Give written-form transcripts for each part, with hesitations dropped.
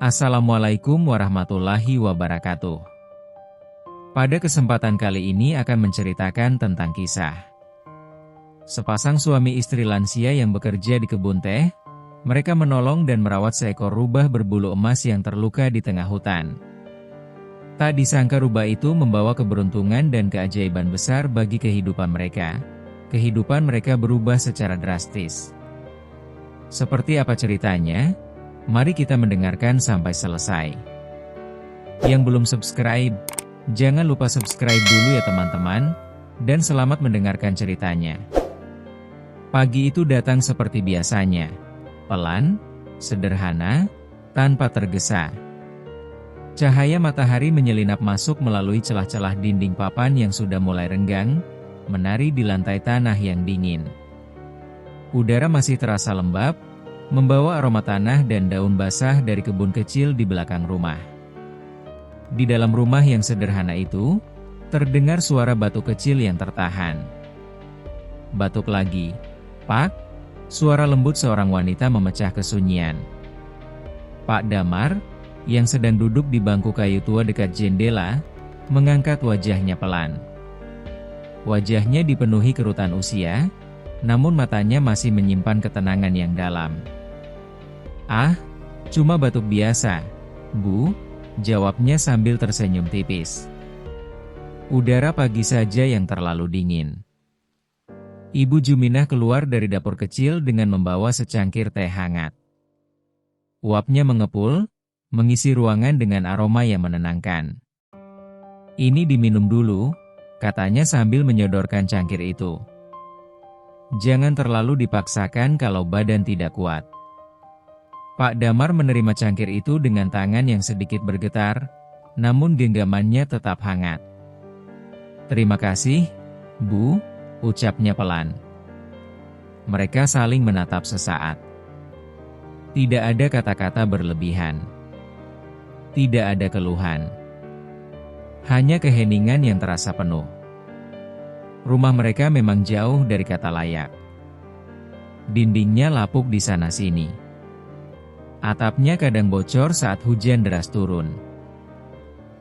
Assalamualaikum warahmatullahi wabarakatuh. Pada kesempatan kali ini akan menceritakan tentang kisah sepasang suami istri lansia yang bekerja di kebun teh. Mereka menolong dan merawat seekor rubah berbulu emas yang terluka di tengah hutan. Tak disangka rubah itu membawa keberuntungan dan keajaiban besar bagi kehidupan mereka. Kehidupan mereka berubah secara drastis. Seperti apa ceritanya? Mari kita mendengarkan sampai selesai. Yang belum subscribe, jangan lupa subscribe dulu ya teman-teman, dan selamat mendengarkan ceritanya. Pagi itu datang seperti biasanya, pelan, sederhana, tanpa tergesa. Cahaya matahari menyelinap masuk melalui celah-celah dinding papan yang sudah mulai renggang, menari di lantai tanah yang dingin. Udara masih terasa lembab, membawa aroma tanah dan daun basah dari kebun kecil di belakang rumah. Di dalam rumah yang sederhana itu, terdengar suara batuk kecil yang tertahan. Batuk lagi, "Pak!" Suara lembut seorang wanita memecah kesunyian. Pak Damar, yang sedang duduk di bangku kayu tua dekat jendela, mengangkat wajahnya pelan. Wajahnya dipenuhi kerutan usia, namun matanya masih menyimpan ketenangan yang dalam. "Ah, cuma batuk biasa, Bu," jawabnya sambil tersenyum tipis. Udara pagi saja yang terlalu dingin. Ibu Juminah keluar dari dapur kecil dengan membawa secangkir teh hangat. Uapnya mengepul, mengisi ruangan dengan aroma yang menenangkan. "Ini diminum dulu," katanya sambil menyodorkan cangkir itu. "Jangan terlalu dipaksakan kalau badan tidak kuat." Pak Damar menerima cangkir itu dengan tangan yang sedikit bergetar, namun genggamannya tetap hangat. "Terima kasih, Bu," ucapnya pelan. Mereka saling menatap sesaat. Tidak ada kata-kata berlebihan. Tidak ada keluhan. Hanya keheningan yang terasa penuh. Rumah mereka memang jauh dari kata layak. Dindingnya lapuk di sana-sini. Atapnya kadang bocor saat hujan deras turun.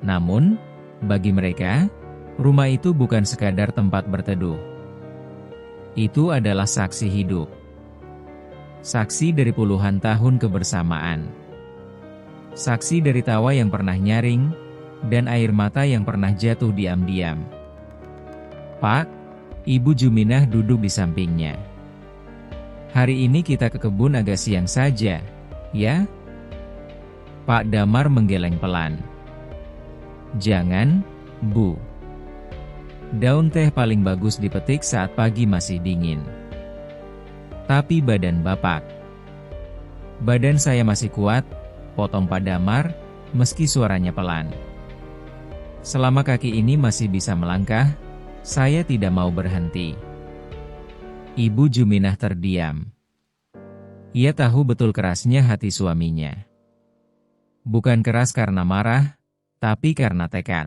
Namun, bagi mereka, rumah itu bukan sekadar tempat berteduh. Itu adalah saksi hidup. Saksi dari puluhan tahun kebersamaan. Saksi dari tawa yang pernah nyaring, dan air mata yang pernah jatuh diam-diam. "Pak," Ibu Juminah duduk di sampingnya. "Hari ini kita ke kebun agak siang saja, ya?" Pak Damar menggeleng pelan. "Jangan, Bu. Daun teh paling bagus dipetik saat pagi masih dingin. Tapi badan Bapak." "Badan saya masih kuat," potong Pak Damar, meski suaranya pelan. "Selama kaki ini masih bisa melangkah, saya tidak mau berhenti." Ibu Juminah terdiam. Ia tahu betul kerasnya hati suaminya. Bukan keras karena marah, tapi karena tekad.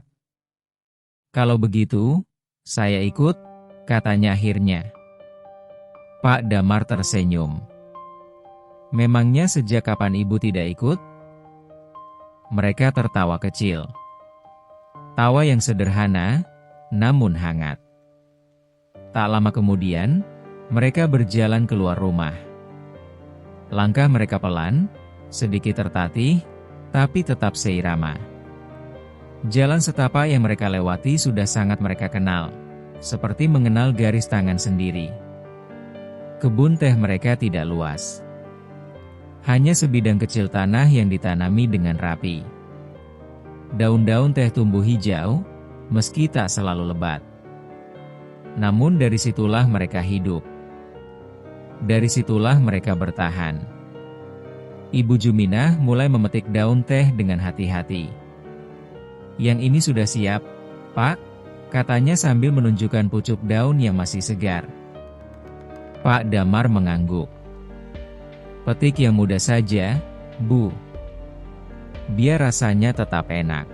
"Kalau begitu, saya ikut," katanya akhirnya. Pak Damar tersenyum. "Memangnya sejak kapan Ibu tidak ikut?" Mereka tertawa kecil. Tawa yang sederhana, namun hangat. Tak lama kemudian, mereka berjalan keluar rumah. Langkah mereka pelan, sedikit tertatih, tapi tetap seirama. Jalan setapak yang mereka lewati sudah sangat mereka kenal, seperti mengenal garis tangan sendiri. Kebun teh mereka tidak luas. Hanya sebidang kecil tanah yang ditanami dengan rapi. Daun-daun teh tumbuh hijau, meski tak selalu lebat. Namun dari situlah mereka hidup. Dari situlah mereka bertahan. Ibu Juminah mulai memetik daun teh dengan hati-hati. "Yang ini sudah siap, Pak," katanya sambil menunjukkan pucuk daun yang masih segar. Pak Damar mengangguk. "Petik yang muda saja, Bu. Biar rasanya tetap enak."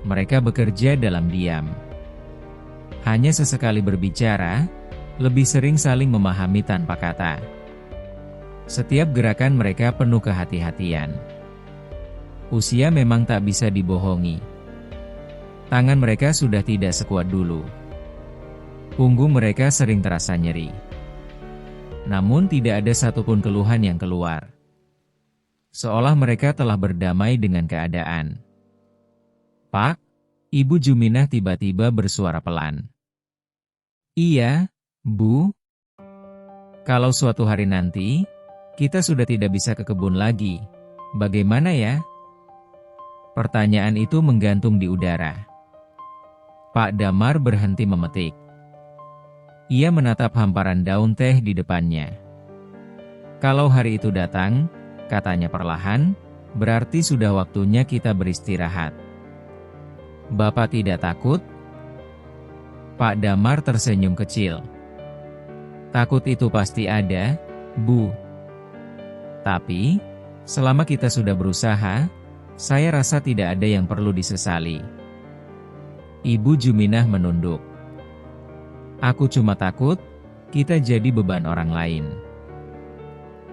Mereka bekerja dalam diam. Hanya sesekali berbicara, lebih sering saling memahami tanpa kata. Setiap gerakan mereka penuh kehati-hatian. Usia memang tak bisa dibohongi. Tangan mereka sudah tidak sekuat dulu. Punggung mereka sering terasa nyeri. Namun tidak ada satupun keluhan yang keluar. Seolah mereka telah berdamai dengan keadaan. "Pak," Ibu Juminah tiba-tiba bersuara pelan. "Iya, Bu. Kalau suatu hari nanti, kita sudah tidak bisa ke kebun lagi, bagaimana ya?" Pertanyaan itu menggantung di udara. Pak Damar berhenti memetik. Ia menatap hamparan daun teh di depannya. "Kalau hari itu datang," katanya perlahan, "berarti sudah waktunya kita beristirahat. Bapak tidak takut?" Pak Damar tersenyum kecil. "Takut itu pasti ada, Bu. Tapi, selama kita sudah berusaha, saya rasa tidak ada yang perlu disesali." Ibu Juminah menunduk. "Aku cuma takut, kita jadi beban orang lain."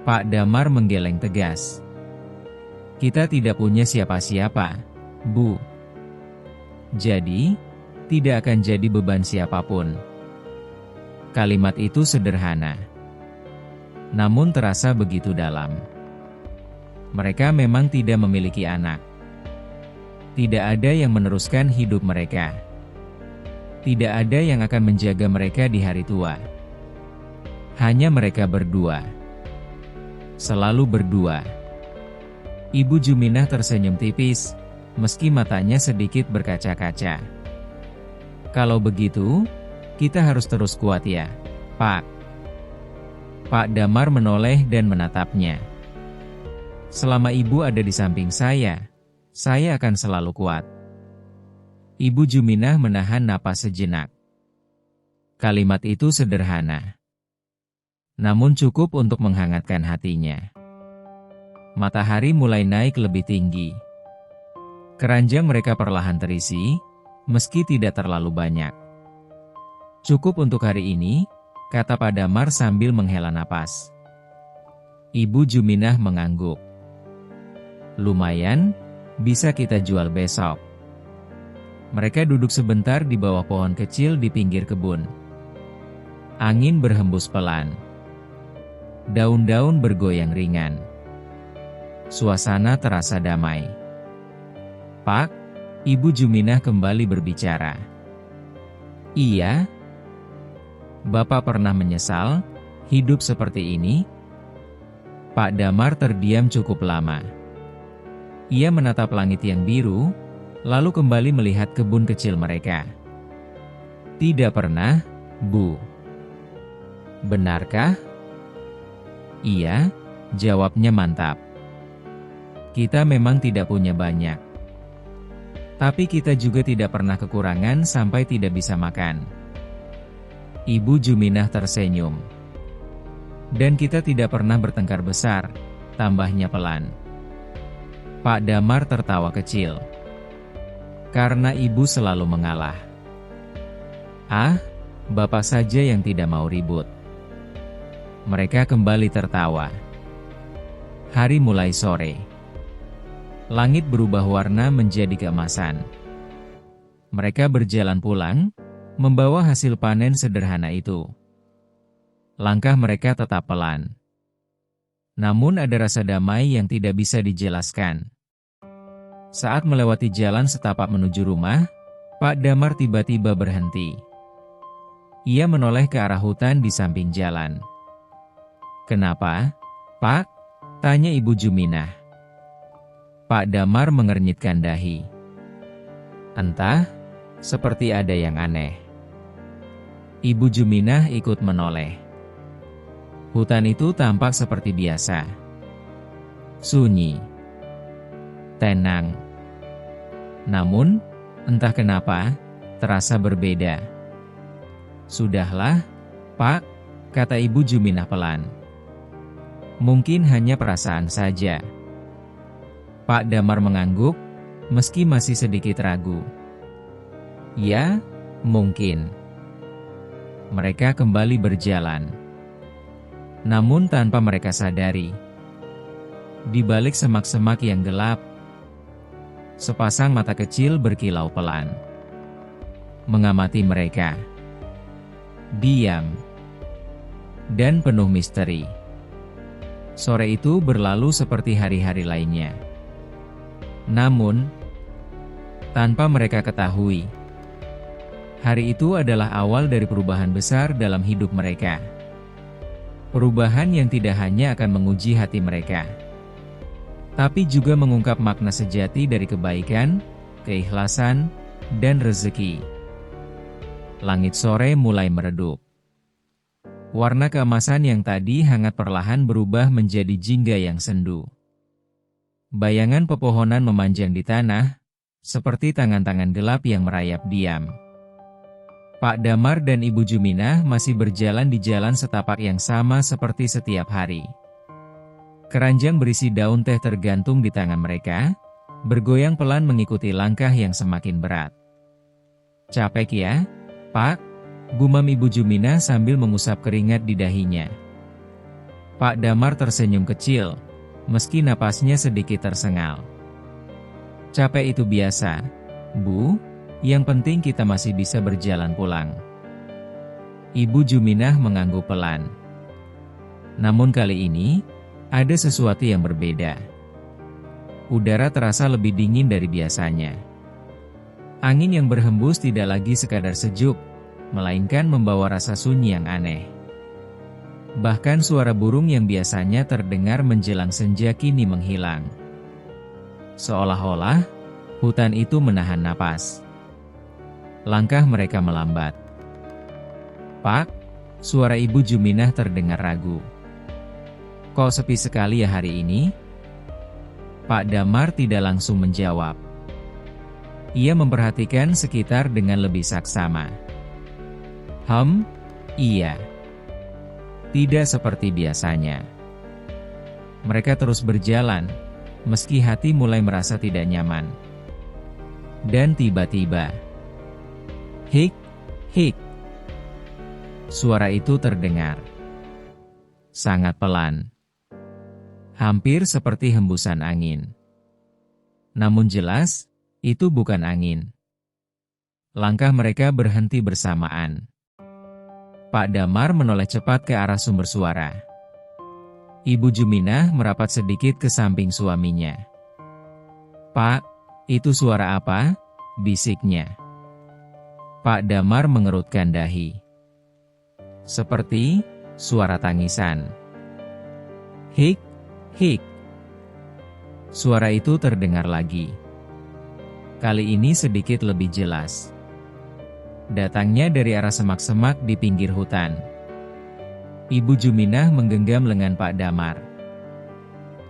Pak Damar menggeleng tegas. "Kita tidak punya siapa-siapa, Bu. Jadi, tidak akan jadi beban siapapun." Kalimat itu sederhana, namun terasa begitu dalam. Mereka memang tidak memiliki anak. Tidak ada yang meneruskan hidup mereka. Tidak ada yang akan menjaga mereka di hari tua. Hanya mereka berdua. Selalu berdua. Ibu Juminah tersenyum tipis, meski matanya sedikit berkaca-kaca. "Kalau begitu, kita harus terus kuat ya, Pak." Pak Damar menoleh dan menatapnya. "Selama Ibu ada di samping saya akan selalu kuat." Ibu Juminah menahan napas sejenak. Kalimat itu sederhana, namun cukup untuk menghangatkan hatinya. Matahari mulai naik lebih tinggi. Keranjang mereka perlahan terisi, meski tidak terlalu banyak. "Cukup untuk hari ini," kata Pak Damar sambil menghela napas. Ibu Juminah mengangguk. "Lumayan, bisa kita jual besok." Mereka duduk sebentar di bawah pohon kecil di pinggir kebun. Angin berhembus pelan. Daun-daun bergoyang ringan. Suasana terasa damai. "Pak," Ibu Juminah kembali berbicara. "Iya? Bapak pernah menyesal hidup seperti ini?" Pak Damar terdiam cukup lama. Ia menatap langit yang biru, lalu kembali melihat kebun kecil mereka. "Tidak pernah, Bu." "Benarkah?" "Iya," jawabnya mantap. "Kita memang tidak punya banyak. Tapi kita juga tidak pernah kekurangan sampai tidak bisa makan." Ibu Juminah tersenyum. "Dan kita tidak pernah bertengkar besar," tambahnya pelan. Pak Damar tertawa kecil. "Karena Ibu selalu mengalah." "Ah, Bapak saja yang tidak mau ribut." Mereka kembali tertawa. Hari mulai sore. Langit berubah warna menjadi keemasan. Mereka berjalan pulang, membawa hasil panen sederhana itu. Langkah mereka tetap pelan. Namun ada rasa damai yang tidak bisa dijelaskan. Saat melewati jalan setapak menuju rumah, Pak Damar tiba-tiba berhenti. Ia menoleh ke arah hutan di samping jalan. "Kenapa, Pak?" tanya Ibu Juminah. Pak Damar mengernyitkan dahi. "Entah, seperti ada yang aneh." Ibu Juminah ikut menoleh. Hutan itu tampak seperti biasa. Sunyi. Tenang. Namun, entah kenapa, terasa berbeda. "Sudahlah, Pak," kata Ibu Juminah pelan. "Mungkin hanya perasaan saja." Pak Damar mengangguk, meski masih sedikit ragu. "Ya, mungkin." Mereka kembali berjalan. Namun tanpa mereka sadari, di balik semak-semak yang gelap, Sepasang mata kecil berkilau pelan, mengamati mereka. Diam dan penuh misteri. Sore itu berlalu seperti hari-hari lainnya. Namun, tanpa mereka ketahui, hari itu adalah awal dari perubahan besar dalam hidup mereka. Perubahan yang tidak hanya akan menguji hati mereka, tapi juga mengungkap makna sejati dari kebaikan, keikhlasan, dan rezeki. Langit sore mulai meredup. Warna keemasan yang tadi hangat perlahan berubah menjadi jingga yang sendu. Bayangan pepohonan memanjang di tanah, seperti tangan-tangan gelap yang merayap diam. Pak Damar dan Ibu Juminah masih berjalan di jalan setapak yang sama seperti setiap hari. Keranjang berisi daun teh tergantung di tangan mereka, bergoyang pelan mengikuti langkah yang semakin berat. "Capek ya, Pak?" gumam Ibu Juminah sambil mengusap keringat di dahinya. Pak Damar tersenyum kecil, meski napasnya sedikit tersengal. "Capek itu biasa, Bu. Yang penting kita masih bisa berjalan pulang." Ibu Juminah mengangguk pelan. Namun kali ini, ada sesuatu yang berbeda. Udara terasa lebih dingin dari biasanya. Angin yang berhembus tidak lagi sekadar sejuk, melainkan membawa rasa sunyi yang aneh. Bahkan suara burung yang biasanya terdengar menjelang senja kini menghilang. Seolah-olah, hutan itu menahan napas. Langkah mereka melambat. "Pak," suara Ibu Juminah terdengar ragu. "Kok sepi sekali ya hari ini?" Pak Damar tidak langsung menjawab. Ia memperhatikan sekitar dengan lebih saksama. Iya. Tidak seperti biasanya." Mereka terus berjalan, meski hati mulai merasa tidak nyaman. Dan tiba-tiba, "Hik, hik." Suara itu terdengar. Sangat pelan. Hampir seperti hembusan angin. Namun jelas, itu bukan angin. Langkah mereka berhenti bersamaan. Pak Damar menoleh cepat ke arah sumber suara. Ibu Juminah merapat sedikit ke samping suaminya. "Pak, itu suara apa?" bisiknya. Pak Damar mengerutkan dahi. "Seperti suara tangisan." "Hik, hik." Suara itu terdengar lagi. Kali ini sedikit lebih jelas. Datangnya dari arah semak-semak di pinggir hutan. Ibu Juminah menggenggam lengan Pak Damar.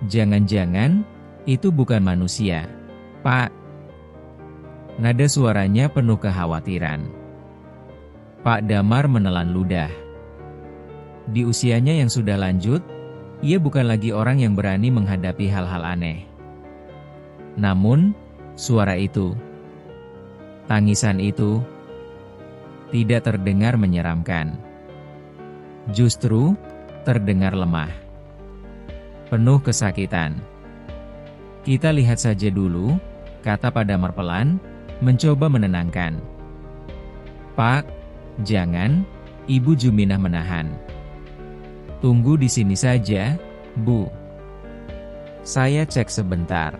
"Jangan-jangan, itu bukan manusia, Pak." Nada suaranya penuh kekhawatiran. Pak Damar menelan ludah. Di usianya yang sudah lanjut, ia bukan lagi orang yang berani menghadapi hal-hal aneh. Namun, suara itu, tangisan itu, tidak terdengar menyeramkan. Justru, terdengar lemah. Penuh kesakitan. "Kita lihat saja dulu," kata Pak Damar pelan, mencoba menenangkan. "Pak, jangan," Ibu Juminah menahan. "Tunggu di sini saja, Bu. Saya cek sebentar."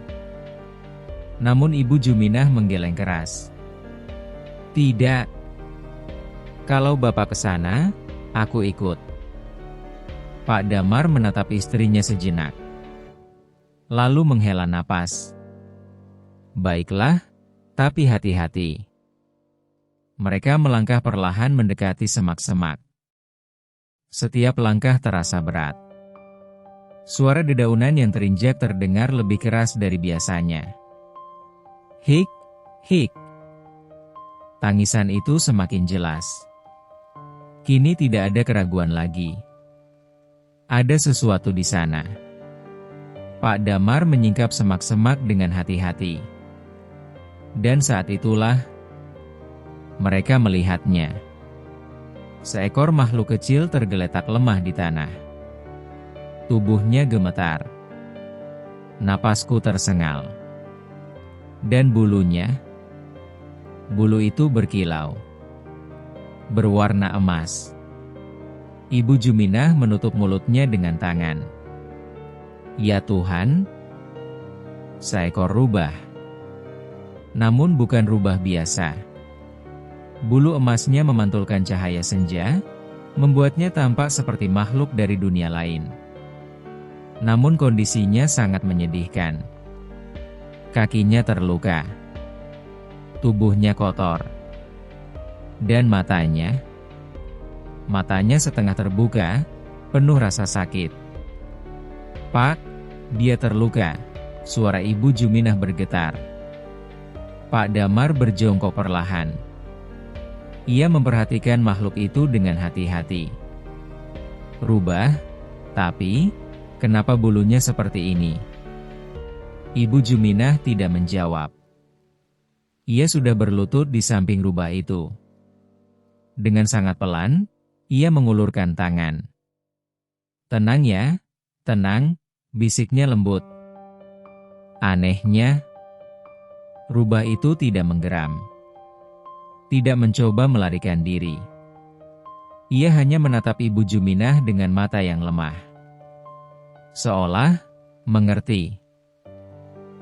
Namun Ibu Juminah menggeleng keras. "Tidak. Kalau Bapak ke sana, aku ikut." Pak Damar menatap istrinya sejenak. Lalu menghela napas. "Baiklah, tapi hati-hati." Mereka melangkah perlahan mendekati semak-semak. Setiap langkah terasa berat. Suara dedaunan yang terinjak terdengar lebih keras dari biasanya. "Hik, hik." Tangisan itu semakin jelas. Kini tidak ada keraguan lagi. Ada sesuatu di sana. Pak Damar menyingkap semak-semak dengan hati-hati. Dan saat itulah, mereka melihatnya. Seekor makhluk kecil tergeletak lemah di tanah. Tubuhnya gemetar. Napasku tersengal. Dan bulunya, bulu itu berkilau, berwarna emas. Ibu Juminah menutup mulutnya dengan tangan. Ya Tuhan, seekor rubah. Namun bukan rubah biasa. Bulu emasnya memantulkan cahaya senja, membuatnya tampak seperti makhluk dari dunia lain. Namun kondisinya sangat menyedihkan. Kakinya terluka, tubuhnya kotor, dan matanya setengah terbuka, penuh rasa sakit. "Pak, dia terluka," suara Ibu Juminah bergetar. Pak Damar berjongkok perlahan. Ia memperhatikan makhluk itu dengan hati-hati. Rubah, tapi kenapa bulunya seperti ini? Ibu Juminah tidak menjawab. Ia sudah berlutut di samping rubah itu. Dengan sangat pelan, ia mengulurkan tangan. "Tenang ya, tenang," bisiknya lembut. Anehnya, rubah itu tidak menggeram. Tidak mencoba melarikan diri. Ia hanya menatap Ibu Juminah dengan mata yang lemah. Seolah mengerti.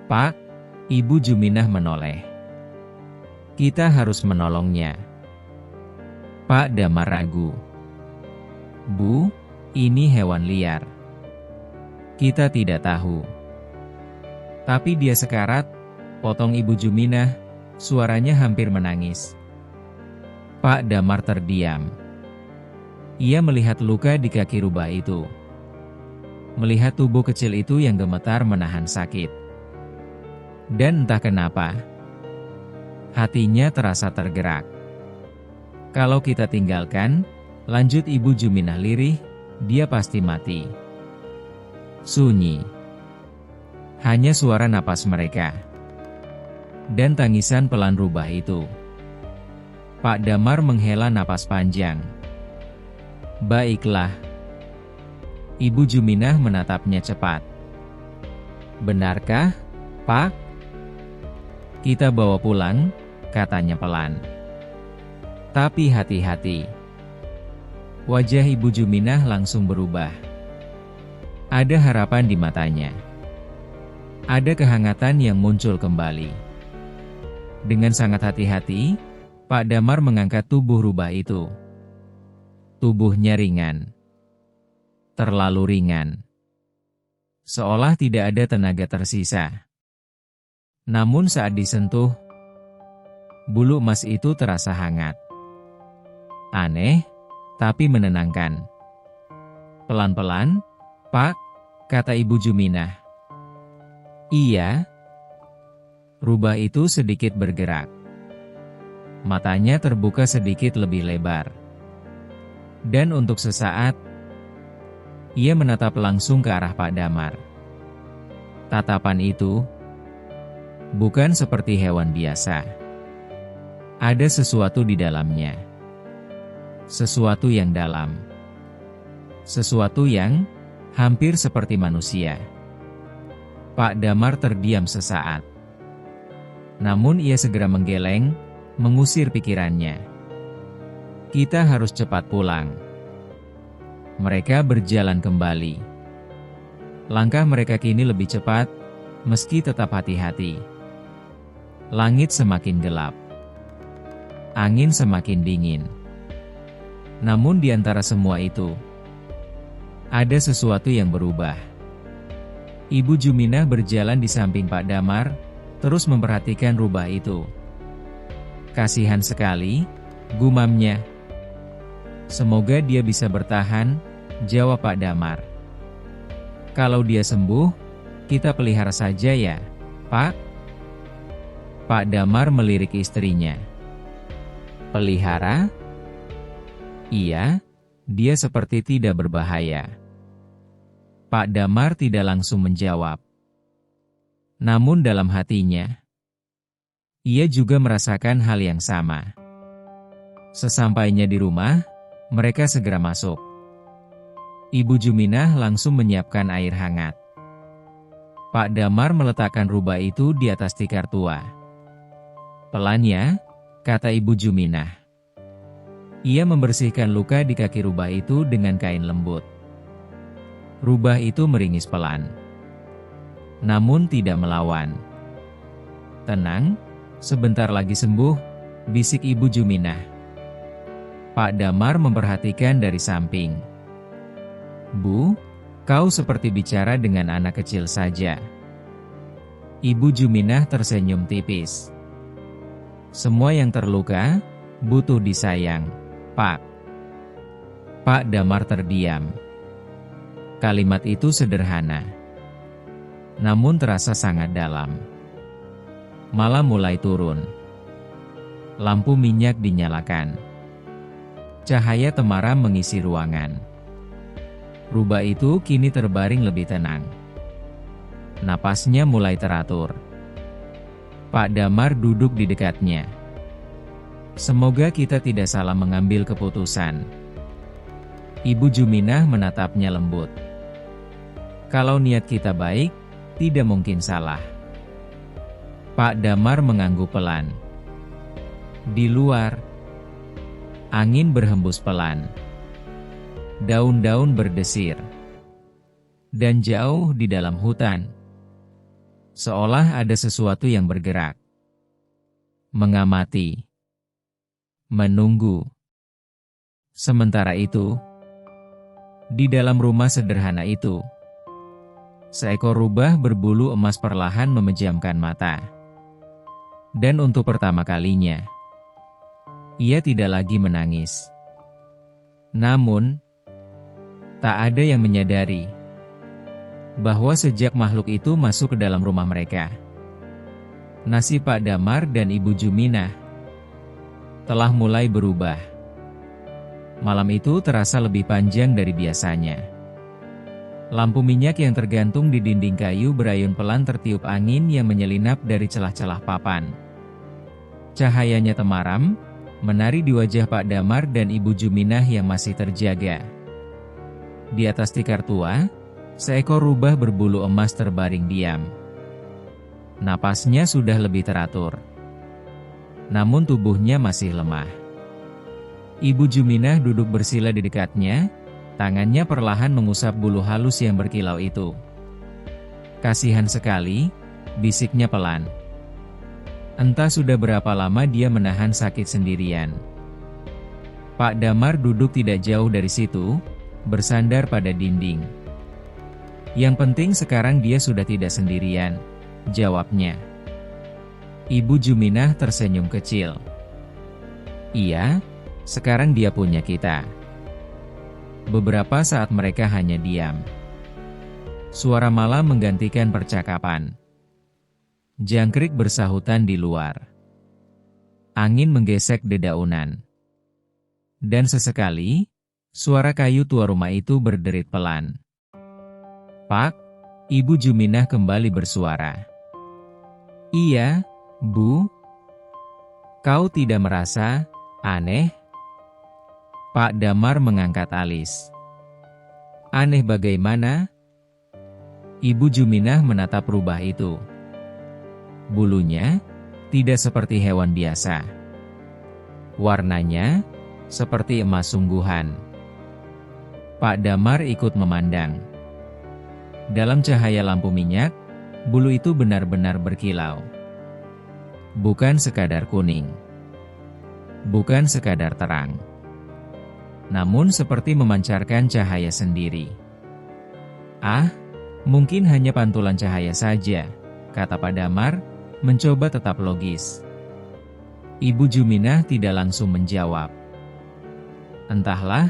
"Pak," Ibu Juminah menoleh. "Kita harus menolongnya." Pak Damar ragu. "Bu, ini hewan liar. Kita tidak tahu." "Tapi dia sekarat," potong Ibu Juminah, suaranya hampir menangis. Pak Damar terdiam. Ia melihat luka di kaki rubah itu. Melihat tubuh kecil itu yang gemetar menahan sakit. Dan entah kenapa, hatinya terasa tergerak. "Kalau kita tinggalkan," lanjut Ibu Juminah lirih, "dia pasti mati." Sunyi. Hanya suara napas mereka. Dan tangisan pelan rubah itu. Pak Damar menghela napas panjang. "Baiklah." Ibu Juminah menatapnya cepat. "Benarkah, Pak?" "Kita bawa pulang," katanya pelan. "Tapi hati-hati." Wajah Ibu Juminah langsung berubah. Ada harapan di matanya. Ada kehangatan yang muncul kembali. Dengan sangat hati-hati, Pak Damar mengangkat tubuh rubah itu. Tubuhnya ringan. Terlalu ringan. Seolah tidak ada tenaga tersisa. Namun saat disentuh, bulu emas itu terasa hangat. Aneh, tapi menenangkan. Pelan-pelan, "Pak," kata Ibu Juminah. "Iya." Rubah itu sedikit bergerak. Matanya terbuka sedikit lebih lebar. Dan untuk sesaat, ia menatap langsung ke arah Pak Damar. Tatapan itu bukan seperti hewan biasa. Ada sesuatu di dalamnya. Sesuatu yang dalam. Sesuatu yang hampir seperti manusia. Pak Damar terdiam sesaat. Namun ia segera menggeleng, mengusir pikirannya. "Kita harus cepat pulang." Mereka berjalan kembali. Langkah mereka kini lebih cepat, meski tetap hati-hati. Langit semakin gelap. Angin semakin dingin. Namun di antara semua itu, ada sesuatu yang berubah. Ibu Juminah berjalan di samping Pak Damar, terus memperhatikan rubah itu. "Kasihan sekali," gumamnya. "Semoga dia bisa bertahan," jawab Pak Damar. "Kalau dia sembuh, kita pelihara saja ya, Pak?" Pak Damar melirik istrinya. "Pelihara?" "Iya, dia seperti tidak berbahaya." Pak Damar tidak langsung menjawab. Namun dalam hatinya, ia juga merasakan hal yang sama. Sesampainya di rumah, mereka segera masuk. Ibu Juminah langsung menyiapkan air hangat. Pak Damar meletakkan rubah itu di atas tikar tua. "Pelan ya," kata Ibu Juminah. Ia membersihkan luka di kaki rubah itu dengan kain lembut. Rubah itu meringis pelan, namun tidak melawan. "Tenang, sebentar lagi sembuh," bisik Ibu Juminah. Pak Damar memperhatikan dari samping. "Bu, kau seperti bicara dengan anak kecil saja." Ibu Juminah tersenyum tipis. "Semua yang terluka butuh disayang, Pak." Pak Damar terdiam. Kalimat itu sederhana, namun terasa sangat dalam. Malam mulai turun. Lampu minyak dinyalakan. Cahaya temaram mengisi ruangan. Rubah itu kini terbaring lebih tenang. Napasnya mulai teratur. Pak Damar duduk di dekatnya. "Semoga kita tidak salah mengambil keputusan." Ibu Juminah menatapnya lembut. "Kalau niat kita baik, tidak mungkin salah." Pak Damar mengangguk pelan. Di luar, angin berhembus pelan. Daun-daun berdesir. Dan jauh di dalam hutan, seolah ada sesuatu yang bergerak. Mengamati. Menunggu. Sementara itu, di dalam rumah sederhana itu, seekor rubah berbulu emas perlahan memejamkan mata. Dan untuk pertama kalinya, ia tidak lagi menangis. Namun, tak ada yang menyadari bahwa sejak makhluk itu masuk ke dalam rumah mereka, nasib Pak Damar dan Ibu Juminah telah mulai berubah. Malam itu terasa lebih panjang dari biasanya. Lampu minyak yang tergantung di dinding kayu berayun pelan tertiup angin yang menyelinap dari celah-celah papan. Cahayanya temaram, menari di wajah Pak Damar dan Ibu Juminah yang masih terjaga. Di atas tikar tua, seekor rubah berbulu emas terbaring diam. Napasnya sudah lebih teratur, namun tubuhnya masih lemah. Ibu Juminah duduk bersila di dekatnya, tangannya perlahan mengusap bulu halus yang berkilau itu. "Kasihan sekali," bisiknya pelan. Entah sudah berapa lama dia menahan sakit sendirian. Pak Damar duduk tidak jauh dari situ, bersandar pada dinding. "Yang penting sekarang dia sudah tidak sendirian," jawabnya. Ibu Juminah tersenyum kecil. "Iya, sekarang dia punya kita." Beberapa saat mereka hanya diam. Suara malam menggantikan percakapan. Jangkrik bersahutan di luar. Angin menggesek dedaunan. Dan sesekali, suara kayu tua rumah itu berderit pelan. "Pak," Ibu Juminah kembali bersuara. "Iya, Bu. Kau tidak merasa aneh?" Pak Damar mengangkat alis. "Aneh bagaimana?" Ibu Juminah menatap rubah itu. Bulunya tidak seperti hewan biasa. Warnanya seperti emas sungguhan. Pak Damar ikut memandang. Dalam cahaya lampu minyak, bulu itu benar-benar berkilau. Bukan sekadar kuning. Bukan sekadar terang. Namun seperti memancarkan cahaya sendiri. "Ah, mungkin hanya pantulan cahaya saja," kata Pak Damar, mencoba tetap logis. Ibu Juminah tidak langsung menjawab. "Entahlah,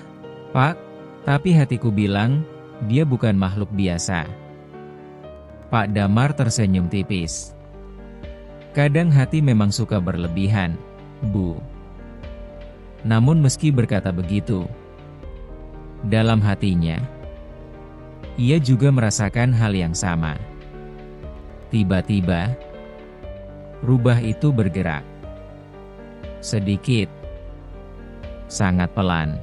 Pak, tapi hatiku bilang, dia bukan makhluk biasa." Pak Damar tersenyum tipis. "Kadang hati memang suka berlebihan, Bu." Namun meski berkata begitu, dalam hatinya, ia juga merasakan hal yang sama. Tiba-tiba, rubah itu bergerak. Sedikit. Sangat pelan.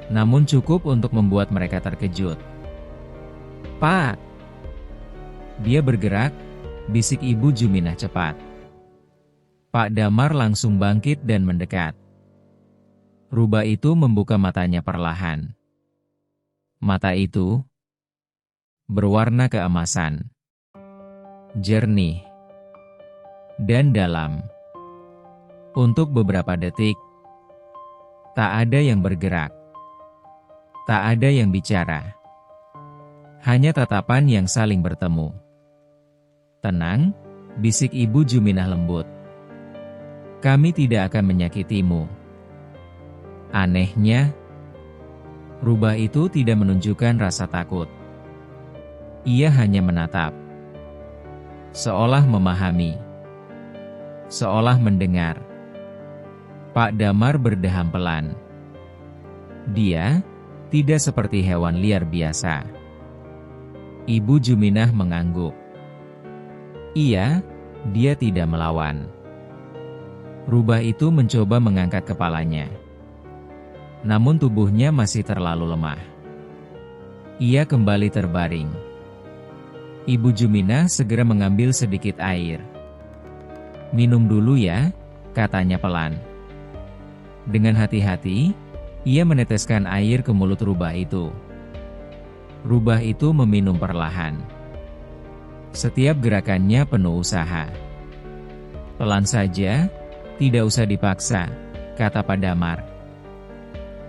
Namun cukup untuk membuat mereka terkejut. "Pak!" Dia bergerak, bisik Ibu Juminah cepat. Pak Damar langsung bangkit dan mendekat. Rubah itu membuka matanya perlahan. Mata itu berwarna keemasan, jernih, dan dalam. Untuk beberapa detik, tak ada yang bergerak. Tak ada yang bicara. Hanya tatapan yang saling bertemu. Tenang, bisik Ibu Juminah lembut. Kami tidak akan menyakitimu. Anehnya, rubah itu tidak menunjukkan rasa takut. Ia hanya menatap. Seolah memahami. Seolah mendengar. Pak Damar berdeham pelan. Dia tidak seperti hewan liar biasa. Ibu Juminah mengangguk. Dia tidak melawan. Rubah itu mencoba mengangkat kepalanya. Namun tubuhnya masih terlalu lemah. Ia kembali terbaring. Ibu Juminah segera mengambil sedikit air. Minum dulu ya, katanya pelan. Dengan hati-hati, ia meneteskan air ke mulut rubah itu. Rubah itu meminum perlahan. Setiap gerakannya penuh usaha. Pelan saja, tidak usah dipaksa, kata Pak Damar.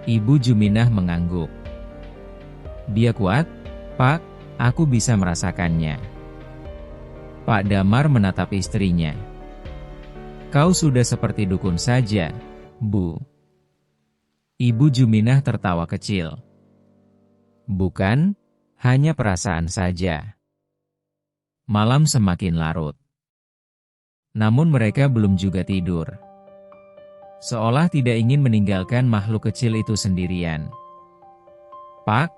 Ibu Juminah mengangguk. Dia kuat, Pak, aku bisa merasakannya. Pak Damar menatap istrinya. Kau sudah seperti dukun saja, Bu. Ibu Juminah tertawa kecil. Bukan, hanya perasaan saja. Malam semakin larut. Namun mereka belum juga tidur. Seolah tidak ingin meninggalkan makhluk kecil itu sendirian. Pak,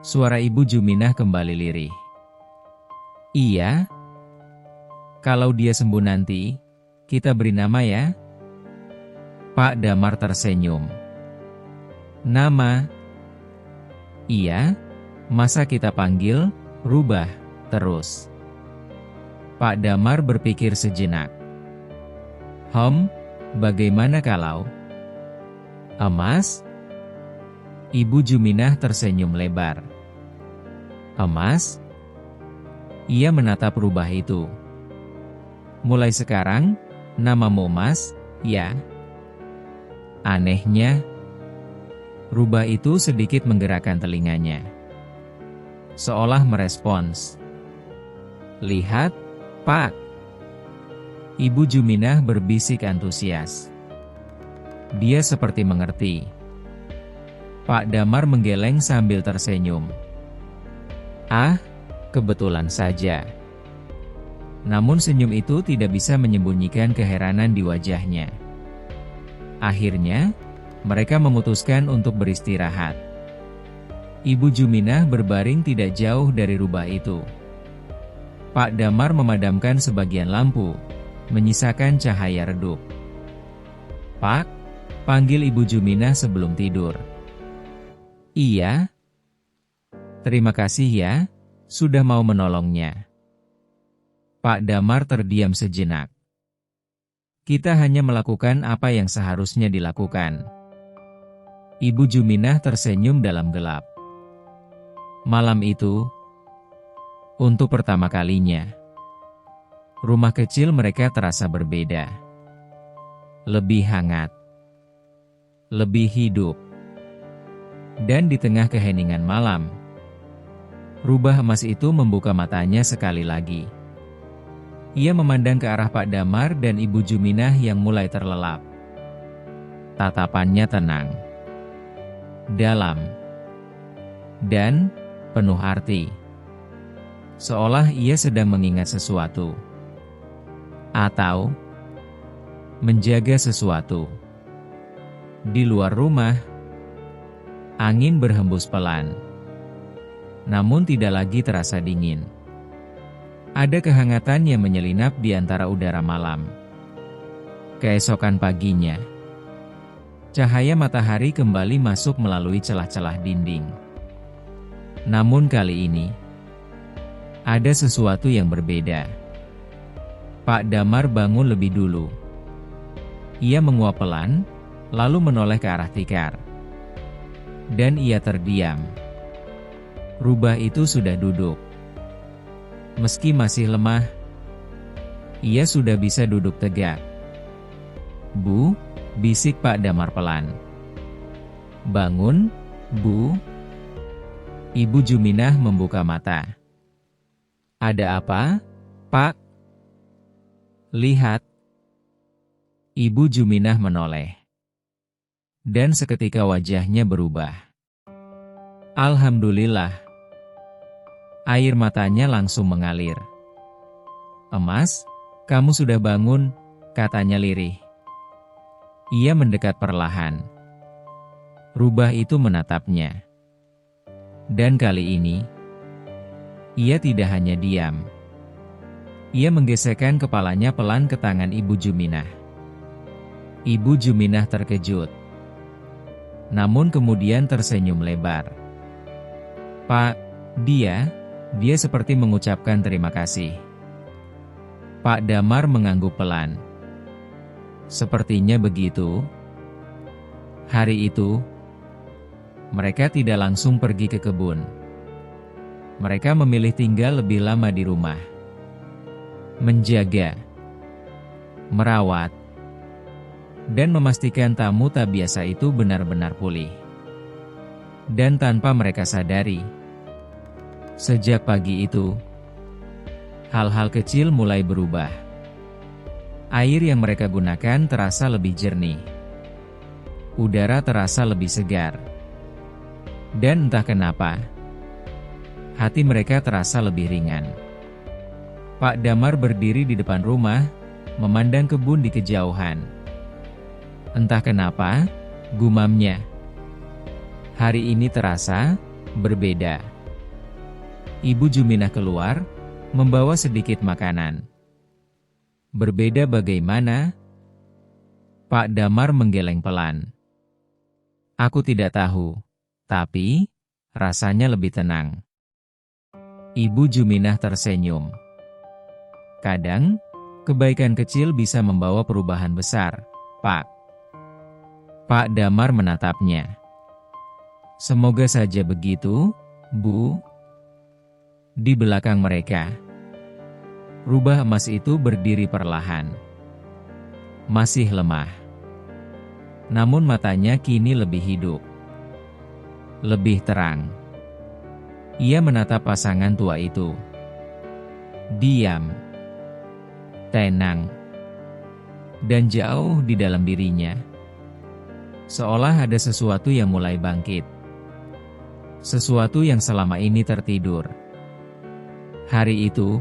suara Ibu Juminah kembali lirih. Iya. Kalau dia sembuh nanti, kita beri nama ya. Pak Damar tersenyum. Nama? Iya, masa kita panggil, rubah, terus. Pak Damar berpikir sejenak. Bagaimana kalau? Emas? Ibu Juminah tersenyum lebar. Emas? Ia menatap rubah itu. Mulai sekarang, namamu Emas, ya? Anehnya, rubah itu sedikit menggerakkan telinganya. Seolah merespons. Lihat, Pak. Ibu Juminah berbisik antusias. Dia seperti mengerti. Pak Damar menggeleng sambil tersenyum. Ah, kebetulan saja. Namun senyum itu tidak bisa menyembunyikan keheranan di wajahnya. Akhirnya, mereka memutuskan untuk beristirahat. Ibu Juminah berbaring tidak jauh dari rubah itu. Pak Damar memadamkan sebagian lampu, menyisakan cahaya redup. Pak, panggil Ibu Juminah sebelum tidur. Iya. Terima kasih ya, sudah mau menolongnya. Pak Damar terdiam sejenak. Kita hanya melakukan apa yang seharusnya dilakukan. Ibu Juminah tersenyum dalam gelap. Malam itu, untuk pertama kalinya, rumah kecil mereka terasa berbeda. Lebih hangat. Lebih hidup. Dan di tengah keheningan malam, rubah emas itu membuka matanya sekali lagi. Ia memandang ke arah Pak Damar dan Ibu Juminah yang mulai terlelap. Tatapannya tenang, dalam, dan penuh arti. Seolah ia sedang mengingat sesuatu. Atau menjaga sesuatu. Di luar rumah, angin berhembus pelan. Namun tidak lagi terasa dingin. Ada kehangatan yang menyelinap di antara udara malam. Keesokan paginya, cahaya matahari kembali masuk melalui celah-celah dinding. Namun kali ini, Ada sesuatu yang berbeda. Pak Damar bangun lebih dulu. Ia menguap pelan, lalu menoleh ke arah tikar. Dan ia terdiam. Rubah itu sudah duduk. Meski masih lemah, ia sudah bisa duduk tegak. "Bu," bisik Pak Damar pelan. "Bangun, Bu." Ibu Juminah membuka mata. "Ada apa, Pak?" "Lihat." Ibu Juminah menoleh. Dan seketika wajahnya berubah. Alhamdulillah. Air matanya langsung mengalir. "Emas, kamu sudah bangun," katanya lirih. Ia mendekat perlahan. Rubah itu menatapnya. Dan kali ini, ia tidak hanya diam. Ia menggesekkan kepalanya pelan ke tangan Ibu Juminah. Ibu Juminah terkejut. Namun kemudian tersenyum lebar. "Pak, dia seperti mengucapkan terima kasih." Pak Damar mengangguk pelan. "Sepertinya begitu." Hari itu, mereka tidak langsung pergi ke kebun. Mereka memilih tinggal lebih lama di rumah. Menjaga, merawat, dan memastikan tamu tak biasa itu benar-benar pulih. Dan tanpa mereka sadari, sejak pagi itu, hal-hal kecil mulai berubah. Air yang mereka gunakan terasa lebih jernih. Udara terasa lebih segar. Dan entah kenapa, hati mereka terasa lebih ringan. Pak Damar berdiri di depan rumah, memandang kebun di kejauhan. Entah kenapa, gumamnya, hari ini terasa berbeda. Ibu Juminah keluar, membawa sedikit makanan. "Berbeda bagaimana?" Pak Damar menggeleng pelan. "Aku tidak tahu, tapi rasanya lebih tenang." Ibu Juminah tersenyum. "Kadang, kebaikan kecil bisa membawa perubahan besar, Pak." Pak Damar menatapnya. "Semoga saja begitu, Bu." Di belakang mereka, rubah emas itu berdiri perlahan. Masih lemah. Namun matanya kini lebih hidup. Lebih terang. Ia menatap pasangan tua itu. Diam. Tenang. Dan jauh di dalam dirinya, seolah ada sesuatu yang mulai bangkit. Sesuatu yang selama ini tertidur. Hari itu,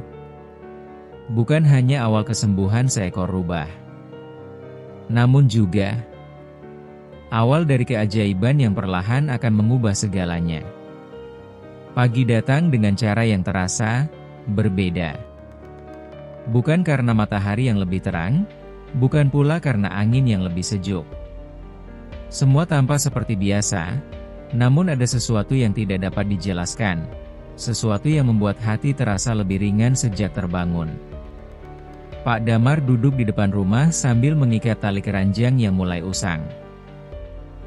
bukan hanya awal kesembuhan seekor rubah, namun juga awal dari keajaiban yang perlahan akan mengubah segalanya. Pagi datang dengan cara yang terasa berbeda. Bukan karena matahari yang lebih terang, bukan pula karena angin yang lebih sejuk. Semua tampak seperti biasa, namun ada sesuatu yang tidak dapat dijelaskan. Sesuatu yang membuat hati terasa lebih ringan sejak terbangun. Pak Damar duduk di depan rumah sambil mengikat tali keranjang yang mulai usang.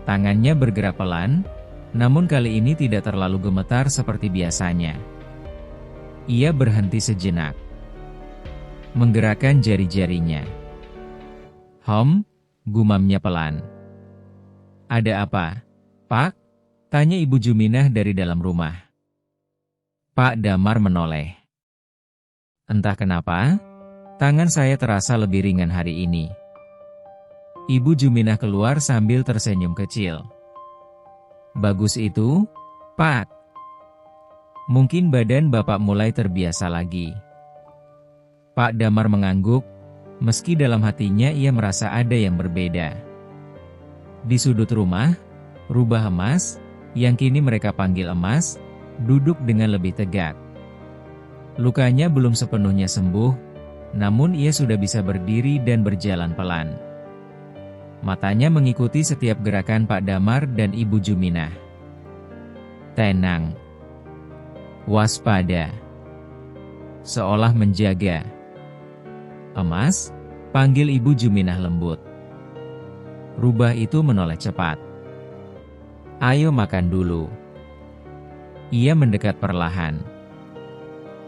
Tangannya bergerak pelan, namun kali ini tidak terlalu gemetar seperti biasanya. Ia berhenti sejenak, menggerakkan jari-jarinya. Gumamnya pelan. "Ada apa, Pak?" tanya Ibu Juminah dari dalam rumah. Pak Damar menoleh. "Entah kenapa, tangan saya terasa lebih ringan hari ini." Ibu Juminah keluar sambil tersenyum kecil. "Bagus itu, Pak. Mungkin badan Bapak mulai terbiasa lagi." Pak Damar mengangguk, meski dalam hatinya ia merasa ada yang berbeda. Di sudut rumah, rubah emas, yang kini mereka panggil emas, duduk dengan lebih tegak. Lukanya belum sepenuhnya sembuh, namun ia sudah bisa berdiri dan berjalan pelan. Matanya mengikuti setiap gerakan Pak Damar dan Ibu Juminah. Tenang. Waspada. seolah menjaga. "Emas," panggil Ibu Juminah lembut. Rubah itu menoleh cepat. "Ayo makan dulu." Ia mendekat perlahan.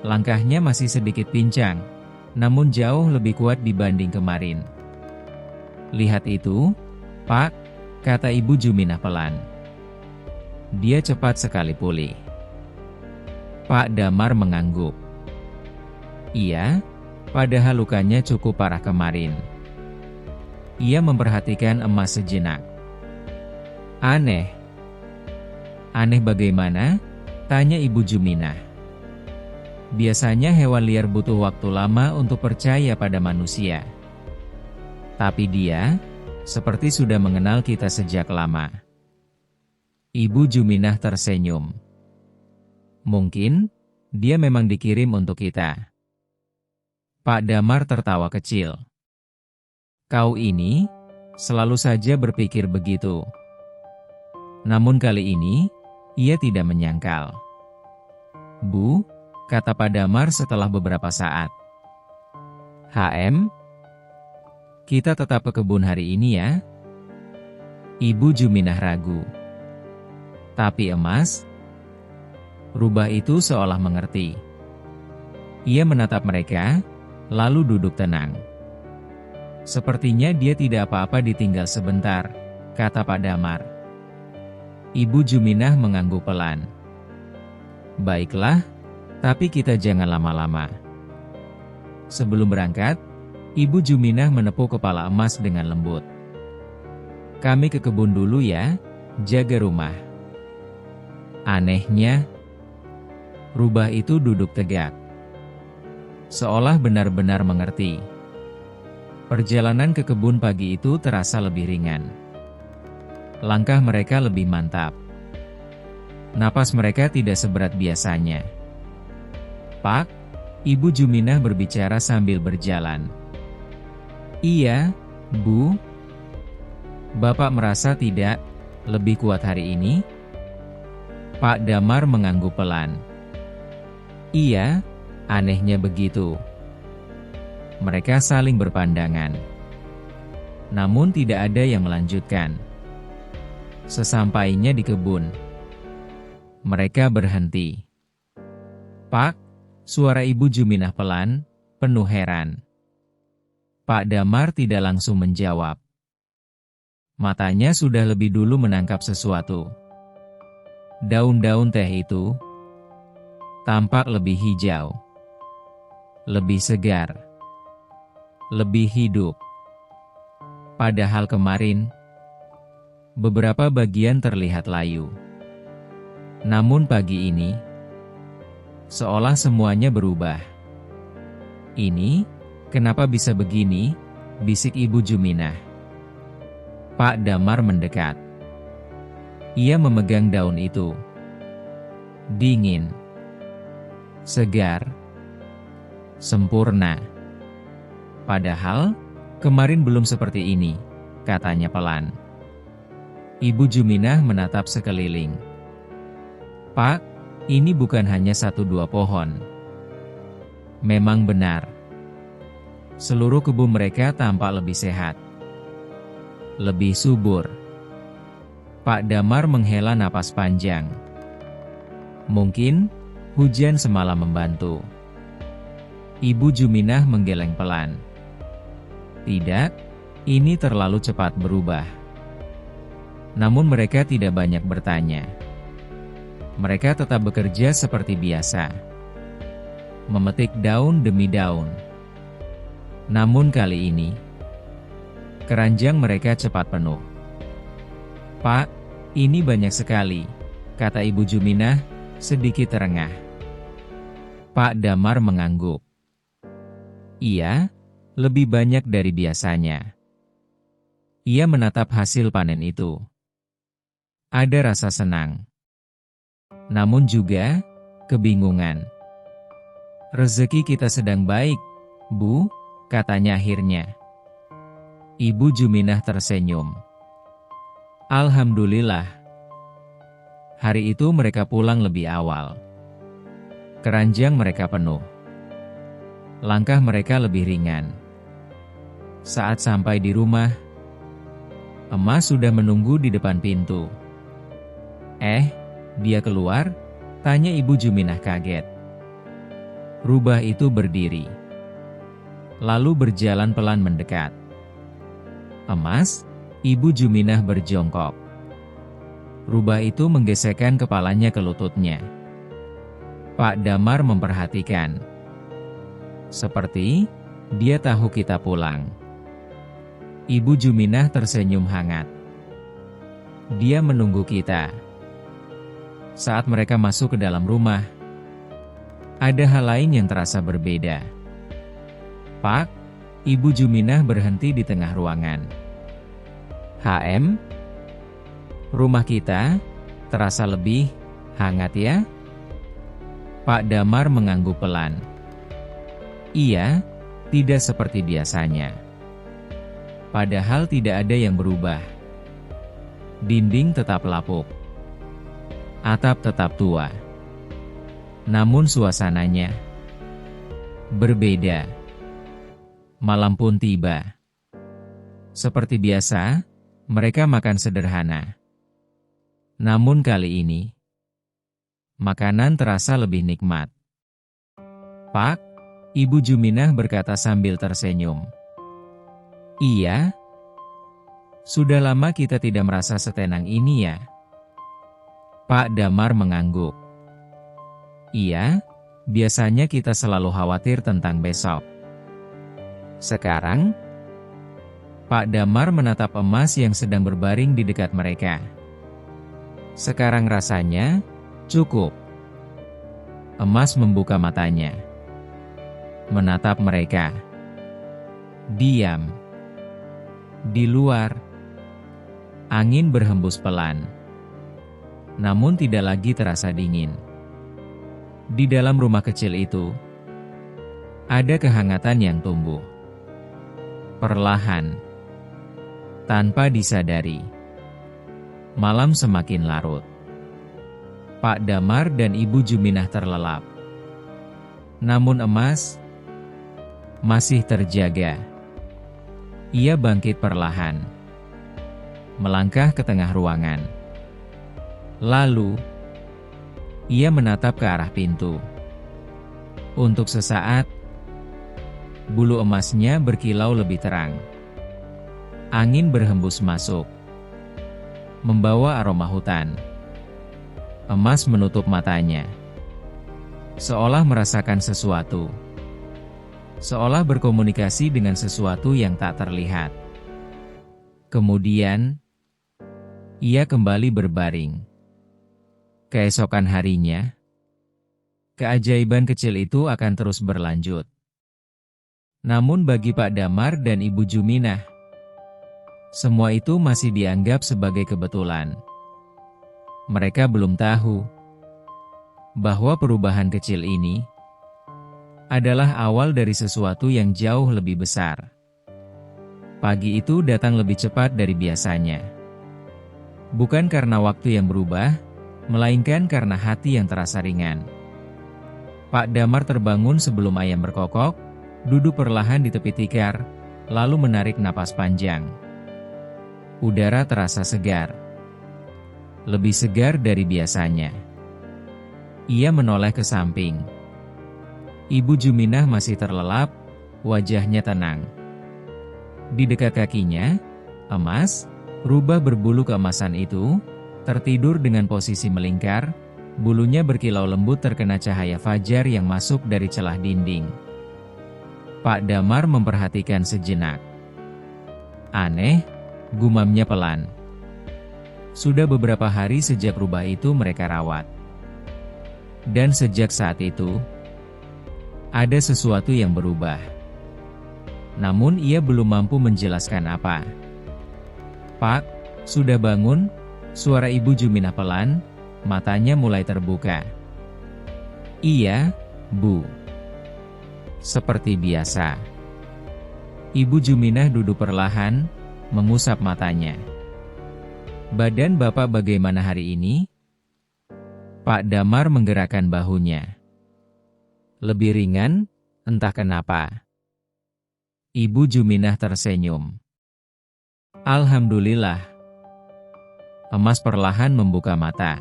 Langkahnya masih sedikit pincang, namun jauh lebih kuat dibanding kemarin. "Lihat itu, Pak," kata Ibu Juminah pelan. Dia cepat sekali pulih. Pak Damar mengangguk. Iya, padahal lukanya cukup parah kemarin. Ia memperhatikan emas sejenak. "Aneh." "Aneh bagaimana?" tanya Ibu Juminah. "Biasanya hewan liar butuh waktu lama untuk percaya pada manusia. Tapi dia, seperti sudah mengenal kita sejak lama." Ibu Juminah tersenyum. "Mungkin, dia memang dikirim untuk kita." Pak Damar tertawa kecil. "Kau ini, selalu saja berpikir begitu." Namun kali ini, ia tidak menyangkal. "Bu," kata Pak Damar setelah beberapa saat. Kita tetap ke kebun hari ini ya?" Ibu Juminah ragu. "Tapi emas?" Rubah itu seolah mengerti. Ia menatap mereka, lalu duduk tenang. "Sepertinya dia tidak apa-apa ditinggal sebentar," kata Pak Damar. Ibu Juminah mengangguk pelan. "Baiklah, tapi kita jangan lama-lama." Sebelum berangkat, Ibu Juminah menepuk kepala emas dengan lembut. "Kami ke kebun dulu ya, jaga rumah." Anehnya, rubah itu duduk tegak, seolah benar-benar mengerti. Perjalanan ke kebun pagi itu terasa lebih ringan. Langkah mereka lebih mantap. Napas mereka tidak seberat biasanya. "Pak," Ibu Juminah berbicara sambil berjalan. "Iya, Bu." "Bapak merasa tidak lebih kuat hari ini?" Pak Damar mengangguk pelan. "Iya, anehnya begitu." Mereka saling berpandangan. Namun tidak ada yang melanjutkan. Sesampainya di kebun, mereka berhenti. "Pak," suara Ibu Juminah pelan, penuh heran. Pak Damar tidak langsung menjawab. Matanya sudah lebih dulu menangkap sesuatu. Daun-daun teh itu tampak lebih hijau, lebih segar, lebih hidup. Padahal kemarin, beberapa bagian terlihat layu. Namun pagi ini, seolah semuanya berubah. "Ini, kenapa bisa begini?" bisik Ibu Juminah. Pak Damar mendekat. Ia memegang daun itu. Dingin, segar, sempurna. "Padahal, kemarin belum seperti ini," katanya pelan. Ibu Juminah menatap sekeliling. "Pak, ini bukan hanya 1-2 pohon." Memang benar. Seluruh kebun mereka tampak lebih sehat, lebih subur. Pak Damar menghela napas panjang. Mungkin, hujan semalam membantu. Ibu Juminah menggeleng pelan. "Tidak, ini terlalu cepat berubah." Namun mereka tidak banyak bertanya. Mereka tetap bekerja seperti biasa, memetik daun demi daun. Namun kali ini, keranjang mereka cepat penuh. "Pak, ini banyak sekali," kata Ibu Juminah, sedikit terengah. Pak Damar mengangguk. "Iya, lebih banyak dari biasanya." Ia menatap hasil panen itu. Ada rasa senang, namun juga kebingungan. "Rezeki kita sedang baik, Bu," katanya akhirnya. Ibu Juminah tersenyum. "Alhamdulillah." Hari itu mereka pulang lebih awal. Keranjang mereka penuh. Langkah mereka lebih ringan. Saat sampai di rumah, Emas sudah menunggu di depan pintu. Dia keluar?" tanya Ibu Juminah kaget. Rubah itu berdiri, lalu berjalan pelan mendekat. "Emas?" Ibu Juminah berjongkok. Rubah itu menggesekkan kepalanya ke lututnya. Pak Damar memperhatikan. Seperti dia tahu kita pulang. Ibu Juminah tersenyum hangat. Dia menunggu kita. Saat mereka masuk ke dalam rumah, ada hal lain yang terasa berbeda. "Pak," Ibu Juminah berhenti di tengah ruangan. "HM, rumah kita terasa lebih hangat ya?" Pak Damar mengangguk pelan. "Iya, tidak seperti biasanya." Padahal tidak ada yang berubah. Dinding tetap lapuk. Atap tetap tua. Namun suasananya berbeda. Malam pun tiba. Seperti biasa, mereka makan sederhana. Namun kali ini, makanan terasa lebih nikmat. "Pak," Ibu Juminah berkata sambil tersenyum. "Iya, sudah lama kita tidak merasa setenang ini ya." Pak Damar mengangguk. "Iya, biasanya kita selalu khawatir tentang besok. Sekarang?" Pak Damar menatap Emas yang sedang berbaring di dekat mereka. "Sekarang rasanya cukup." Emas membuka matanya, menatap mereka. Diam. Di luar, angin berhembus pelan. Namun tidak lagi terasa dingin. Di dalam rumah kecil itu, ada kehangatan yang tumbuh. Perlahan, tanpa disadari, malam semakin larut. Pak Damar dan Ibu Juminah terlelap. Namun Emas masih terjaga. Ia bangkit perlahan, melangkah ke tengah ruangan. Lalu, ia menatap ke arah pintu. Untuk sesaat, bulu emasnya berkilau lebih terang. Angin berhembus masuk, membawa aroma hutan. Emas menutup matanya, seolah merasakan sesuatu. Seolah berkomunikasi dengan sesuatu yang tak terlihat. Kemudian, ia kembali berbaring. Keesokan harinya, keajaiban kecil itu akan terus berlanjut. Namun bagi Pak Damar dan Ibu Juminah, semua itu masih dianggap sebagai kebetulan. Mereka belum tahu bahwa perubahan kecil ini adalah awal dari sesuatu yang jauh lebih besar. Pagi itu datang lebih cepat dari biasanya. Bukan karena waktu yang berubah, melainkan karena hati yang terasa ringan. Pak Damar terbangun sebelum ayam berkokok, duduk perlahan di tepi tikar, lalu menarik napas panjang. Udara terasa segar. Lebih segar dari biasanya. Ia menoleh ke samping. Ibu Juminah masih terlelap, wajahnya tenang. Di dekat kakinya, Emas, rubah berbulu keemasan itu, tertidur dengan posisi melingkar, bulunya berkilau lembut terkena cahaya fajar yang masuk dari celah dinding. Pak Damar memperhatikan sejenak. "Aneh," gumamnya pelan. Sudah beberapa hari sejak rubah itu mereka rawat. Dan sejak saat itu, ada sesuatu yang berubah. Namun ia belum mampu menjelaskan apa. "Pak, sudah bangun?" Suara Ibu Juminah pelan, matanya mulai terbuka. "Iya, Bu." Seperti biasa. Ibu Juminah duduk perlahan, mengusap matanya. "Badan Bapak bagaimana hari ini?" Pak Damar menggerakkan bahunya. "Lebih ringan, Entah kenapa. Ibu Juminah tersenyum. Alhamdulillah. Emas perlahan membuka mata.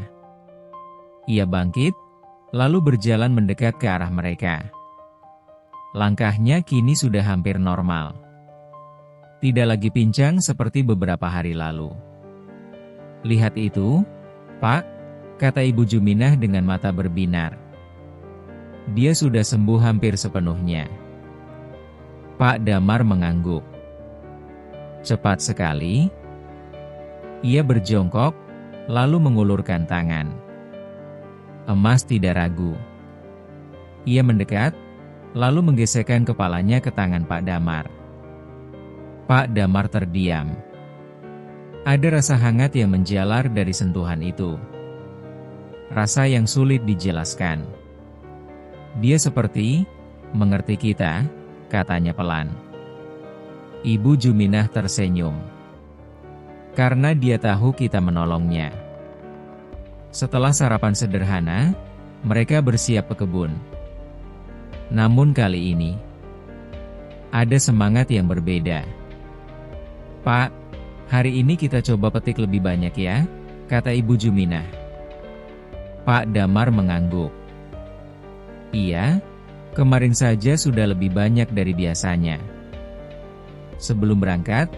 Ia bangkit, lalu berjalan mendekat ke arah mereka. Langkahnya kini sudah hampir normal. Tidak lagi pincang seperti beberapa hari lalu. Lihat itu, Pak, kata Ibu Juminah dengan mata berbinar. Dia sudah sembuh hampir sepenuhnya. Pak Damar mengangguk. Cepat sekali. Ia berjongkok, lalu mengulurkan tangan. Emas tidak ragu. Ia mendekat, lalu menggesekkan kepalanya ke tangan Pak Damar. Pak Damar terdiam. Ada rasa hangat yang menjalar dari sentuhan itu. Rasa yang sulit dijelaskan. Dia seperti mengerti kita, katanya pelan. Ibu Juminah tersenyum. Karena dia tahu kita menolongnya. Setelah sarapan sederhana, mereka bersiap ke kebun. Namun kali ini, ada semangat yang berbeda. Pak, hari ini kita coba petik lebih banyak ya, kata Ibu Juminah. Pak Damar mengangguk. Iya, kemarin saja sudah lebih banyak dari biasanya. Sebelum berangkat,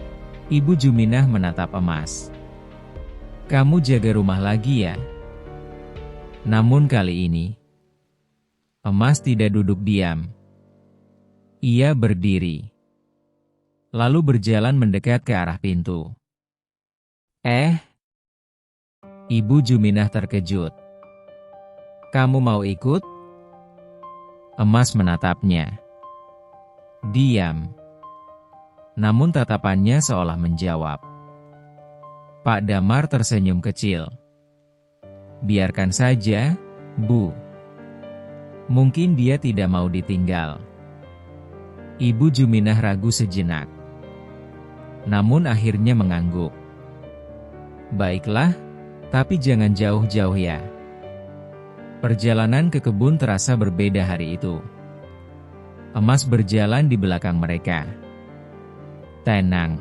Ibu Juminah menatap Emas. Kamu jaga rumah lagi ya? Namun kali ini, Emas tidak duduk diam. Ia berdiri. Lalu berjalan mendekat ke arah pintu. Ibu Juminah terkejut. Kamu mau ikut? Emas menatapnya. Diam. Namun tatapannya seolah menjawab. Pak Damar tersenyum kecil. Biarkan saja, Bu. Mungkin dia tidak mau ditinggal. Ibu Juminah ragu sejenak. Namun akhirnya mengangguk. Baiklah, tapi jangan jauh-jauh ya. Perjalanan ke kebun terasa berbeda hari itu. Emas berjalan di belakang mereka. Tenang.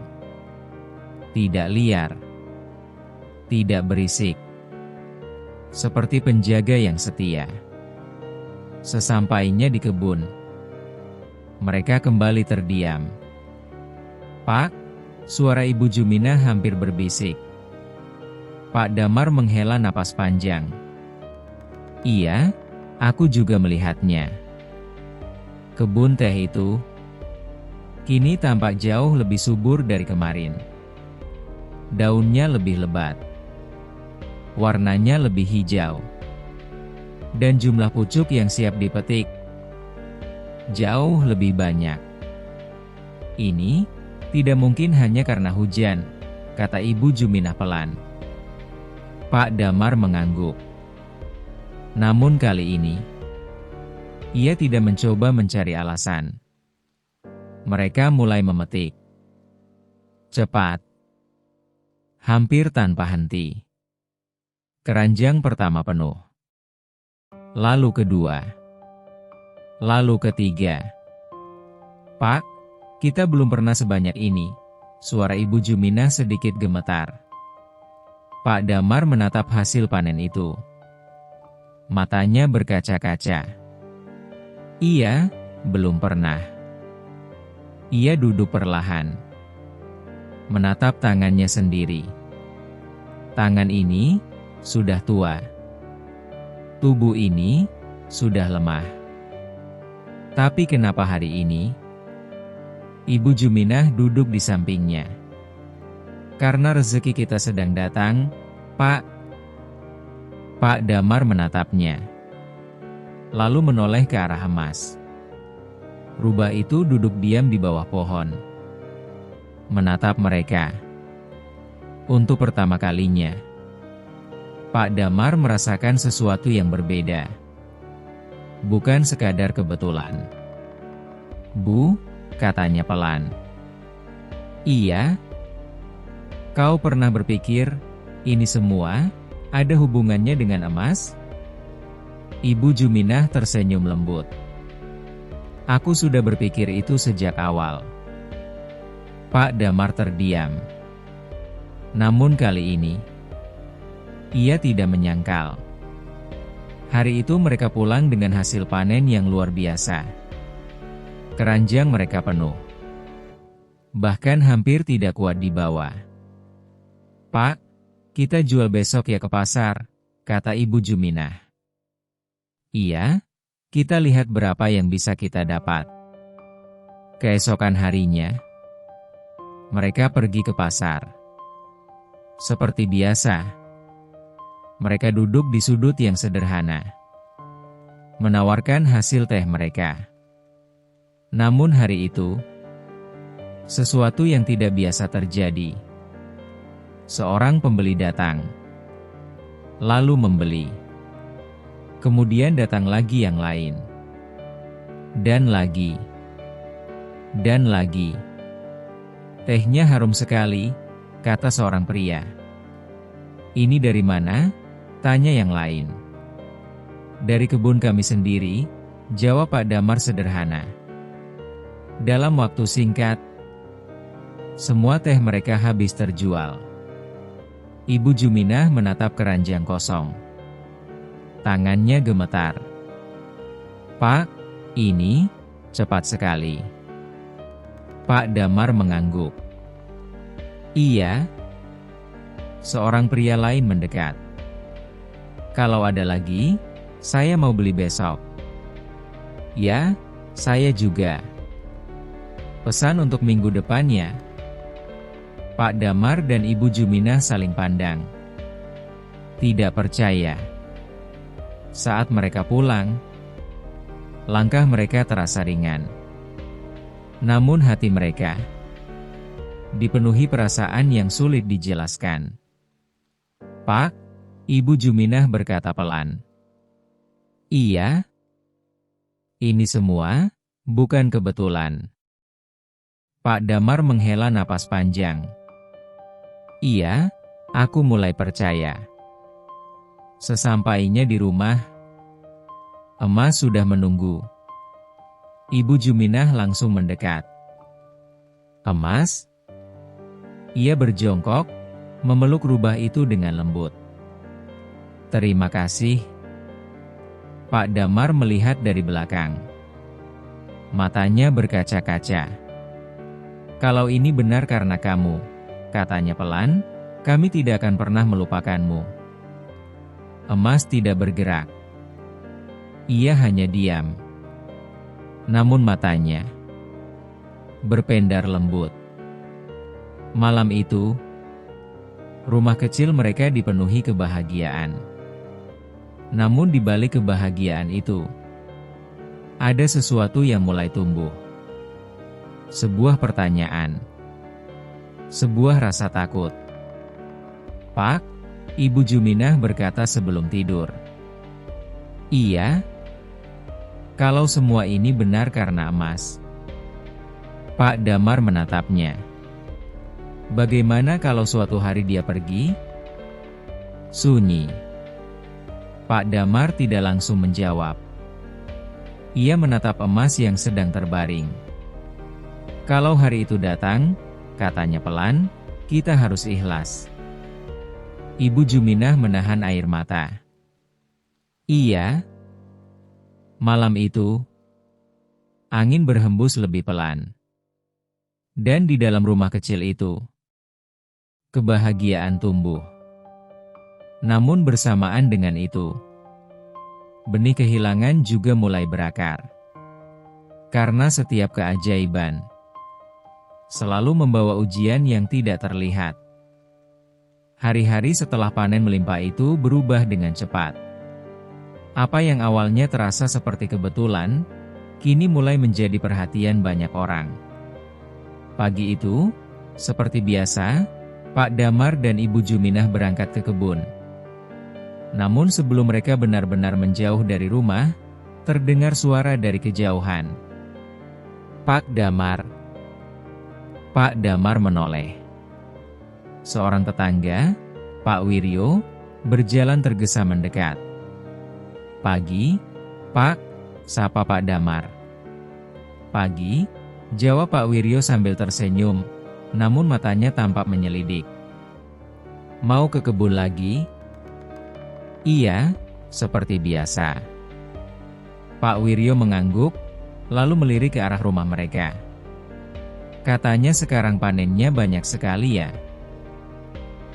Tidak liar. Tidak berisik. Seperti penjaga yang setia. Sesampainya di kebun, mereka kembali terdiam. Pak, suara Ibu Juminah hampir berbisik. Pak Damar menghela napas panjang. Iya, aku juga melihatnya. Kebun teh itu kini tampak jauh lebih subur dari kemarin. Daunnya lebih lebat. Warnanya lebih hijau. Dan jumlah pucuk yang siap dipetik jauh lebih banyak. Ini tidak mungkin hanya karena hujan, kata Ibu Juminah pelan. Pak Damar mengangguk. Namun kali ini, ia tidak mencoba mencari alasan. Mereka mulai memetik. Cepat. Hampir tanpa henti. Keranjang pertama penuh. Lalu kedua. Lalu ketiga. Pak, kita belum pernah sebanyak ini. Suara Ibu Juminah sedikit gemetar. Pak Damar menatap hasil panen itu. Matanya berkaca-kaca. Iya, belum pernah. Ia duduk perlahan. Menatap tangannya sendiri. Tangan ini sudah tua. Tubuh ini sudah lemah. Tapi kenapa hari ini? Ibu Juminah duduk di sampingnya. Karena rezeki kita sedang datang, Pak. Pak Damar menatapnya. Lalu menoleh ke arah Emas. Rubah itu duduk diam di bawah pohon. Menatap mereka. Untuk pertama kalinya, Pak Damar merasakan sesuatu yang berbeda. Bukan sekadar kebetulan. Bu, katanya pelan. Iya. Kau pernah berpikir, ini semua ada hubungannya dengan emas? Ibu Juminah tersenyum lembut. Aku sudah berpikir itu sejak awal. Pak Damar terdiam. Namun kali ini, ia tidak menyangkal. Hari itu mereka pulang dengan hasil panen yang luar biasa. Keranjang mereka penuh. Bahkan hampir tidak kuat dibawa. "Pak, kita jual besok ya ke pasar," kata Ibu Juminah. "Iya, kita lihat berapa yang bisa kita dapat." Keesokan harinya, mereka pergi ke pasar. Seperti biasa, mereka duduk di sudut yang sederhana, menawarkan hasil teh mereka. Namun hari itu, sesuatu yang tidak biasa terjadi. Seorang pembeli datang, lalu membeli. Kemudian datang lagi yang lain. Dan lagi. Dan lagi. "Tehnya harum sekali," kata seorang pria. "Ini dari mana?" tanya yang lain. "Dari kebun kami sendiri," jawab Pak Damar sederhana. Dalam waktu singkat, semua teh mereka habis terjual. Ibu Juminah menatap keranjang kosong. Tangannya gemetar. "Pak, ini cepat sekali." Pak Damar mengangguk. "Iya." Seorang pria lain mendekat. "Kalau ada lagi, saya mau beli besok." "Ya, saya juga." "Pesan untuk minggu depannya." Pak Damar dan Ibu Juminah saling pandang. Tidak percaya. Saat mereka pulang, langkah mereka terasa ringan. Namun hati mereka dipenuhi perasaan yang sulit dijelaskan. "Pak," Ibu Juminah berkata pelan. "Iya, ini semua bukan kebetulan." Pak Damar menghela napas panjang. "Iya, aku mulai percaya." Sesampainya di rumah, emas sudah menunggu. Ibu Juminah langsung mendekat. "Emas?" Ia berjongkok, memeluk rubah itu dengan lembut. "Terima kasih." Pak Damar melihat dari belakang. Matanya berkaca-kaca. "Kalau ini benar karena kamu," katanya pelan, "kami tidak akan pernah melupakanmu." Emas tidak bergerak. Ia hanya diam. Namun matanya berpendar lembut. Malam itu, rumah kecil mereka dipenuhi kebahagiaan. Namun di balik kebahagiaan itu, ada sesuatu yang mulai tumbuh. Sebuah pertanyaan. Sebuah rasa takut. "Pak," Ibu Juminah berkata sebelum tidur. "Iya? Kalau semua ini benar karena emas." Pak Damar menatapnya. "Bagaimana kalau suatu hari dia pergi?" Sunyi. Pak Damar tidak langsung menjawab. Ia menatap emas yang sedang terbaring. "Kalau hari itu datang," katanya pelan, "kita harus ikhlas." Ibu Juminah menahan air mata. "Iya." Malam itu, angin berhembus lebih pelan. Dan di dalam rumah kecil itu, kebahagiaan tumbuh. Namun bersamaan dengan itu, benih kehilangan juga mulai berakar. Karena setiap keajaiban selalu membawa ujian yang tidak terlihat. Hari-hari setelah panen melimpah itu berubah dengan cepat. Apa yang awalnya terasa seperti kebetulan, kini mulai menjadi perhatian banyak orang. Pagi itu, seperti biasa, Pak Damar dan Ibu Juminah berangkat ke kebun. Namun sebelum mereka benar-benar menjauh dari rumah, terdengar suara dari kejauhan. "Pak Damar." Pak Damar menoleh. Seorang tetangga, Pak Wiryo, berjalan tergesa mendekat. "Pagi, Pak," sapa Pak Damar. Pagi, jawab Pak Wiryo sambil tersenyum, namun matanya tampak menyelidik. Mau ke kebun lagi? Iya, seperti biasa. Pak Wiryo mengangguk, lalu melirik ke arah rumah mereka. Katanya sekarang panennya banyak sekali ya.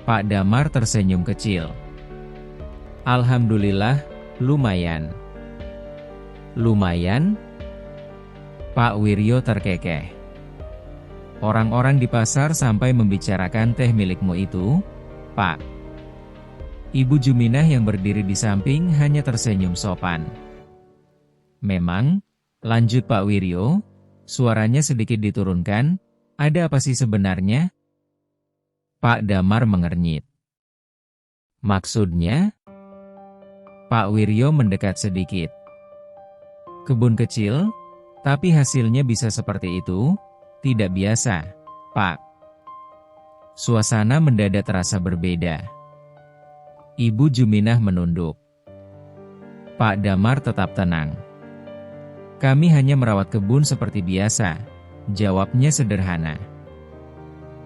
Pak Damar tersenyum kecil. Alhamdulillah, lumayan. Lumayan? Pak Wiryo terkekeh. Orang-orang di pasar sampai membicarakan teh milikmu itu, Pak. Ibu Juminah yang berdiri di samping hanya tersenyum sopan. Memang, lanjut Pak Wiryo, suaranya sedikit diturunkan, ada apa sih sebenarnya? Pak Damar mengernyit. Maksudnya? Pak Wiryo mendekat sedikit. Kebun kecil, tapi hasilnya bisa seperti itu, tidak biasa, Pak. Suasana mendadak terasa berbeda. Ibu Juminah menunduk. Pak Damar tetap tenang. Kami hanya merawat kebun seperti biasa, jawabnya sederhana.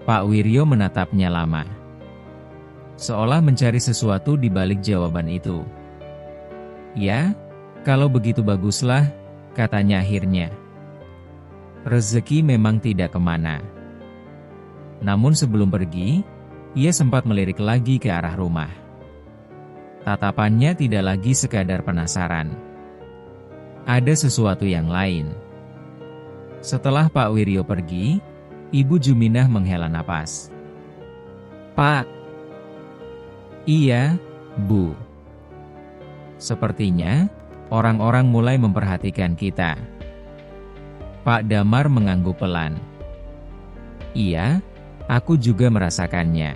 Pak Wiryo menatapnya lama, seolah mencari sesuatu di balik jawaban itu. Ya, kalau begitu baguslah, katanya akhirnya. Rezeki memang tidak kemana. Namun sebelum pergi, ia sempat melirik lagi ke arah rumah. Tatapannya tidak lagi sekadar penasaran. Ada sesuatu yang lain. Setelah Pak Wiryo pergi, Ibu Juminah menghela napas. Pak. Iya, Bu. Sepertinya, orang-orang mulai memperhatikan kita. Pak Damar mengangguk pelan. Iya, aku juga merasakannya.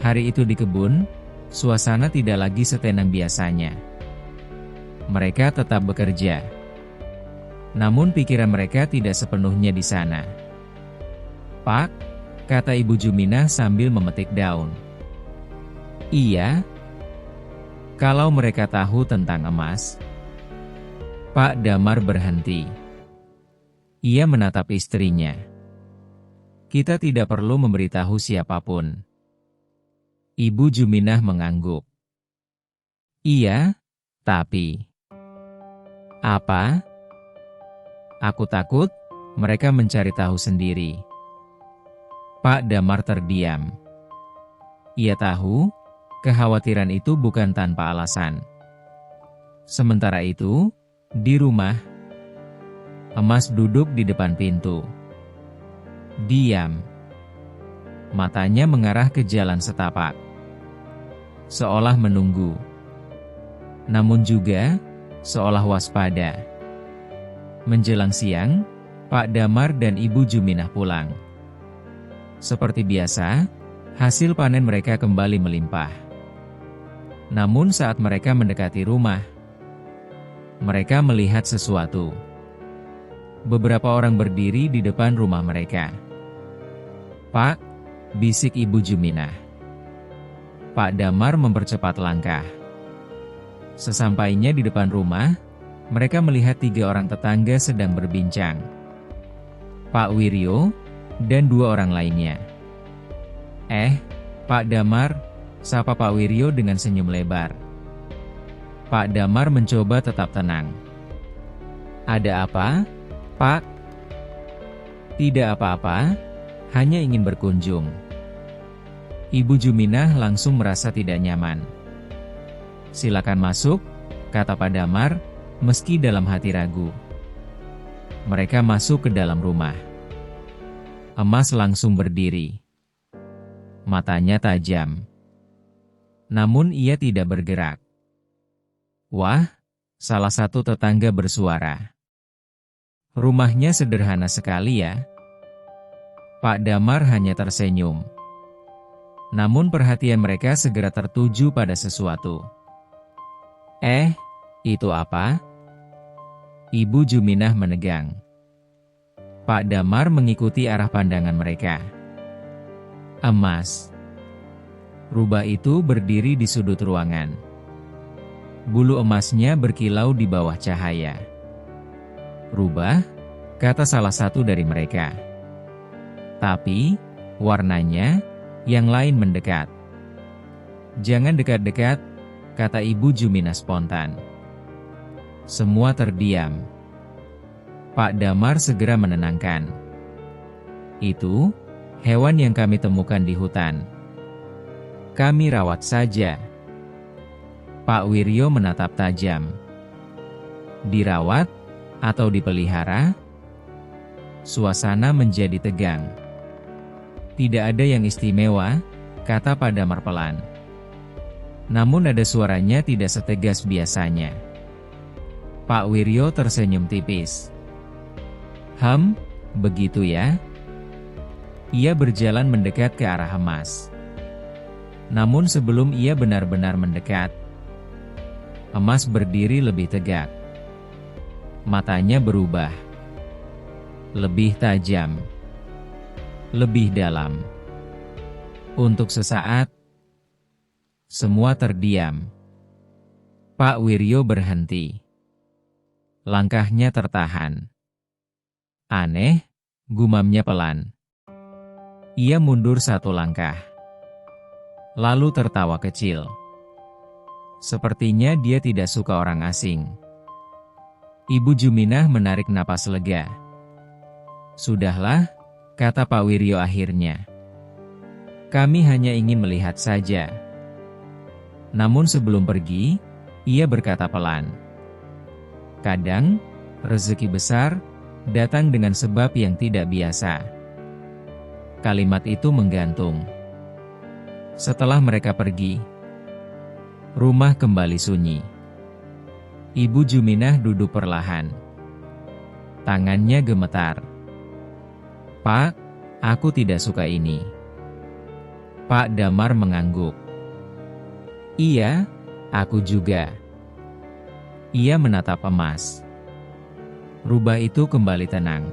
Hari itu di kebun, suasana tidak lagi setenang biasanya. Mereka tetap bekerja. Namun pikiran mereka tidak sepenuhnya di sana. Pak, kata Ibu Juminah sambil memetik daun. Iya. Kalau mereka tahu tentang emas. Pak Damar berhenti. Ia menatap istrinya. Kita tidak perlu memberitahu siapapun. Ibu Juminah mengangguk. Iya, tapi... Apa? Aku takut, mereka mencari tahu sendiri. Pak Damar terdiam. Ia tahu, kekhawatiran itu bukan tanpa alasan. Sementara itu, di rumah, Emas duduk di depan pintu. Diam. Matanya mengarah ke jalan setapak. Seolah menunggu. Namun juga, seolah waspada. Menjelang siang, Pak Damar dan Ibu Juminah pulang. Seperti biasa, hasil panen mereka kembali melimpah. Namun saat mereka mendekati rumah, mereka melihat sesuatu. Beberapa orang berdiri di depan rumah mereka. Pak, bisik Ibu Juminah. Pak Damar mempercepat langkah. Sesampainya di depan rumah, mereka melihat 3 orang tetangga sedang berbincang. Pak Wiryo, dan 2 orang lainnya. Pak Damar, sapa Pak Wiryo dengan senyum lebar. Pak Damar mencoba tetap tenang. Ada apa, Pak? Tidak apa-apa, hanya ingin berkunjung. Ibu Juminah langsung merasa tidak nyaman. Silakan masuk, kata Pak Damar, meski dalam hati ragu. Mereka masuk ke dalam rumah. Emas langsung berdiri. Matanya tajam. Namun ia tidak bergerak. Wah, salah satu tetangga bersuara. Rumahnya sederhana sekali ya. Pak Damar hanya tersenyum. Namun perhatian mereka segera tertuju pada sesuatu. Itu apa? Ibu Juminah menegang. Pak Damar mengikuti arah pandangan mereka. Emas. Rubah itu berdiri di sudut ruangan. Bulu emasnya berkilau di bawah cahaya. Rubah, kata salah satu dari mereka. Tapi, warnanya, yang lain mendekat. Jangan dekat-dekat, kata Ibu Juminah spontan. Semua terdiam. Pak Damar segera menenangkan. Itu, hewan yang kami temukan di hutan. Kami rawat saja. Pak Wiryo menatap tajam. Dirawat, atau dipelihara? Suasana menjadi tegang. Tidak ada yang istimewa, kata Pak Damar pelan. Namun ada suaranya tidak setegas biasanya. Pak Wiryo tersenyum tipis. Begitu ya? Ia berjalan mendekat ke arah emas. Namun sebelum ia benar-benar mendekat, emas berdiri lebih tegak. Matanya berubah. Lebih tajam. Lebih dalam. Untuk sesaat, semua terdiam. Pak Wiryo berhenti. Langkahnya tertahan. Aneh, gumamnya pelan. Ia mundur satu langkah. Lalu tertawa kecil. Sepertinya dia tidak suka orang asing. Ibu Juminah menarik napas lega. Sudahlah, kata Pak Wiryo akhirnya. Kami hanya ingin melihat saja. Namun sebelum pergi, ia berkata pelan. Kadang, rezeki besar datang dengan sebab yang tidak biasa. Kalimat itu menggantung. Setelah mereka pergi, rumah kembali sunyi. Ibu Juminah duduk perlahan. Tangannya gemetar. Pak, aku tidak suka ini. Pak Damar mengangguk. Iya, aku juga. Ia menatap emas. Rubah itu kembali tenang.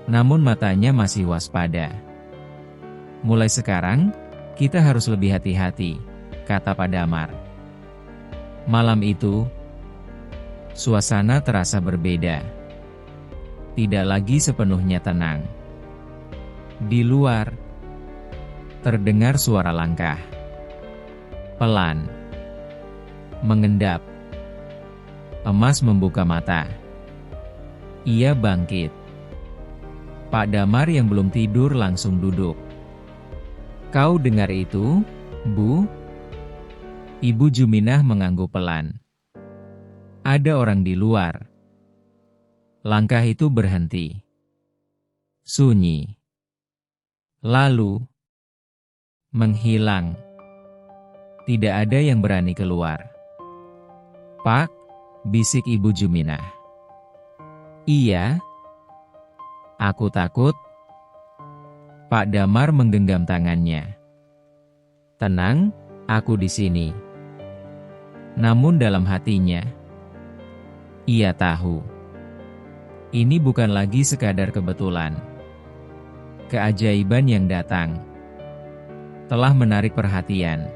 Namun matanya masih waspada. Mulai sekarang, kita harus lebih hati-hati, kata Pak Damar. Malam itu, suasana terasa berbeda. Tidak lagi sepenuhnya tenang. Di luar, terdengar suara langkah. Pelan. Mengendap. Emas membuka mata. Ia bangkit. Pak Damar yang belum tidur langsung duduk. Kau dengar itu, Bu? Ibu Juminah mengangguk pelan. Ada orang di luar. Langkah itu berhenti. Sunyi. Lalu, menghilang. Tidak ada yang berani keluar. Pak, bisik Ibu Juminah. Iya. Aku takut. Pak Damar menggenggam tangannya. Tenang, aku di sini. Namun dalam hatinya, ia tahu. Ini bukan lagi sekadar kebetulan. Keajaiban yang datang telah menarik perhatian.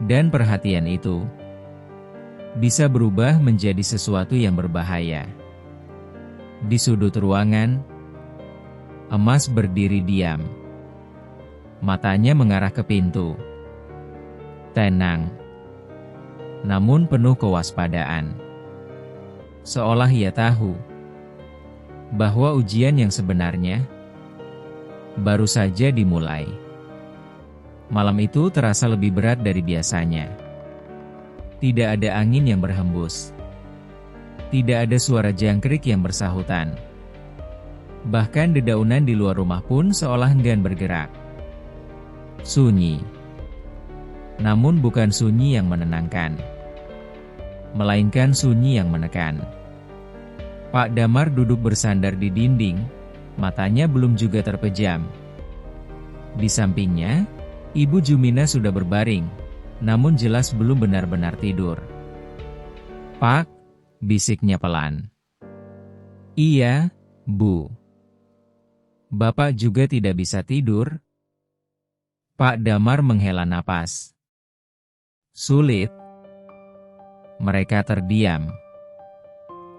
Dan perhatian itu bisa berubah menjadi sesuatu yang berbahaya. Di sudut ruangan, emas berdiri diam. Matanya mengarah ke pintu. Tenang. Namun penuh kewaspadaan. Seolah ia tahu bahwa ujian yang sebenarnya baru saja dimulai. Malam itu terasa lebih berat dari biasanya. Tidak ada angin yang berhembus. Tidak ada suara jangkrik yang bersahutan. Bahkan dedaunan di luar rumah pun seolah enggan bergerak. Sunyi. Namun bukan sunyi yang menenangkan, melainkan sunyi yang menekan. Pak Damar duduk bersandar di dinding, matanya belum juga terpejam. Di sampingnya, Ibu Juminah sudah berbaring, namun jelas belum benar-benar tidur. Pak, bisiknya pelan. Iya, Bu. Bapak juga tidak bisa tidur? Pak Damar menghela napas. Sulit. Mereka terdiam.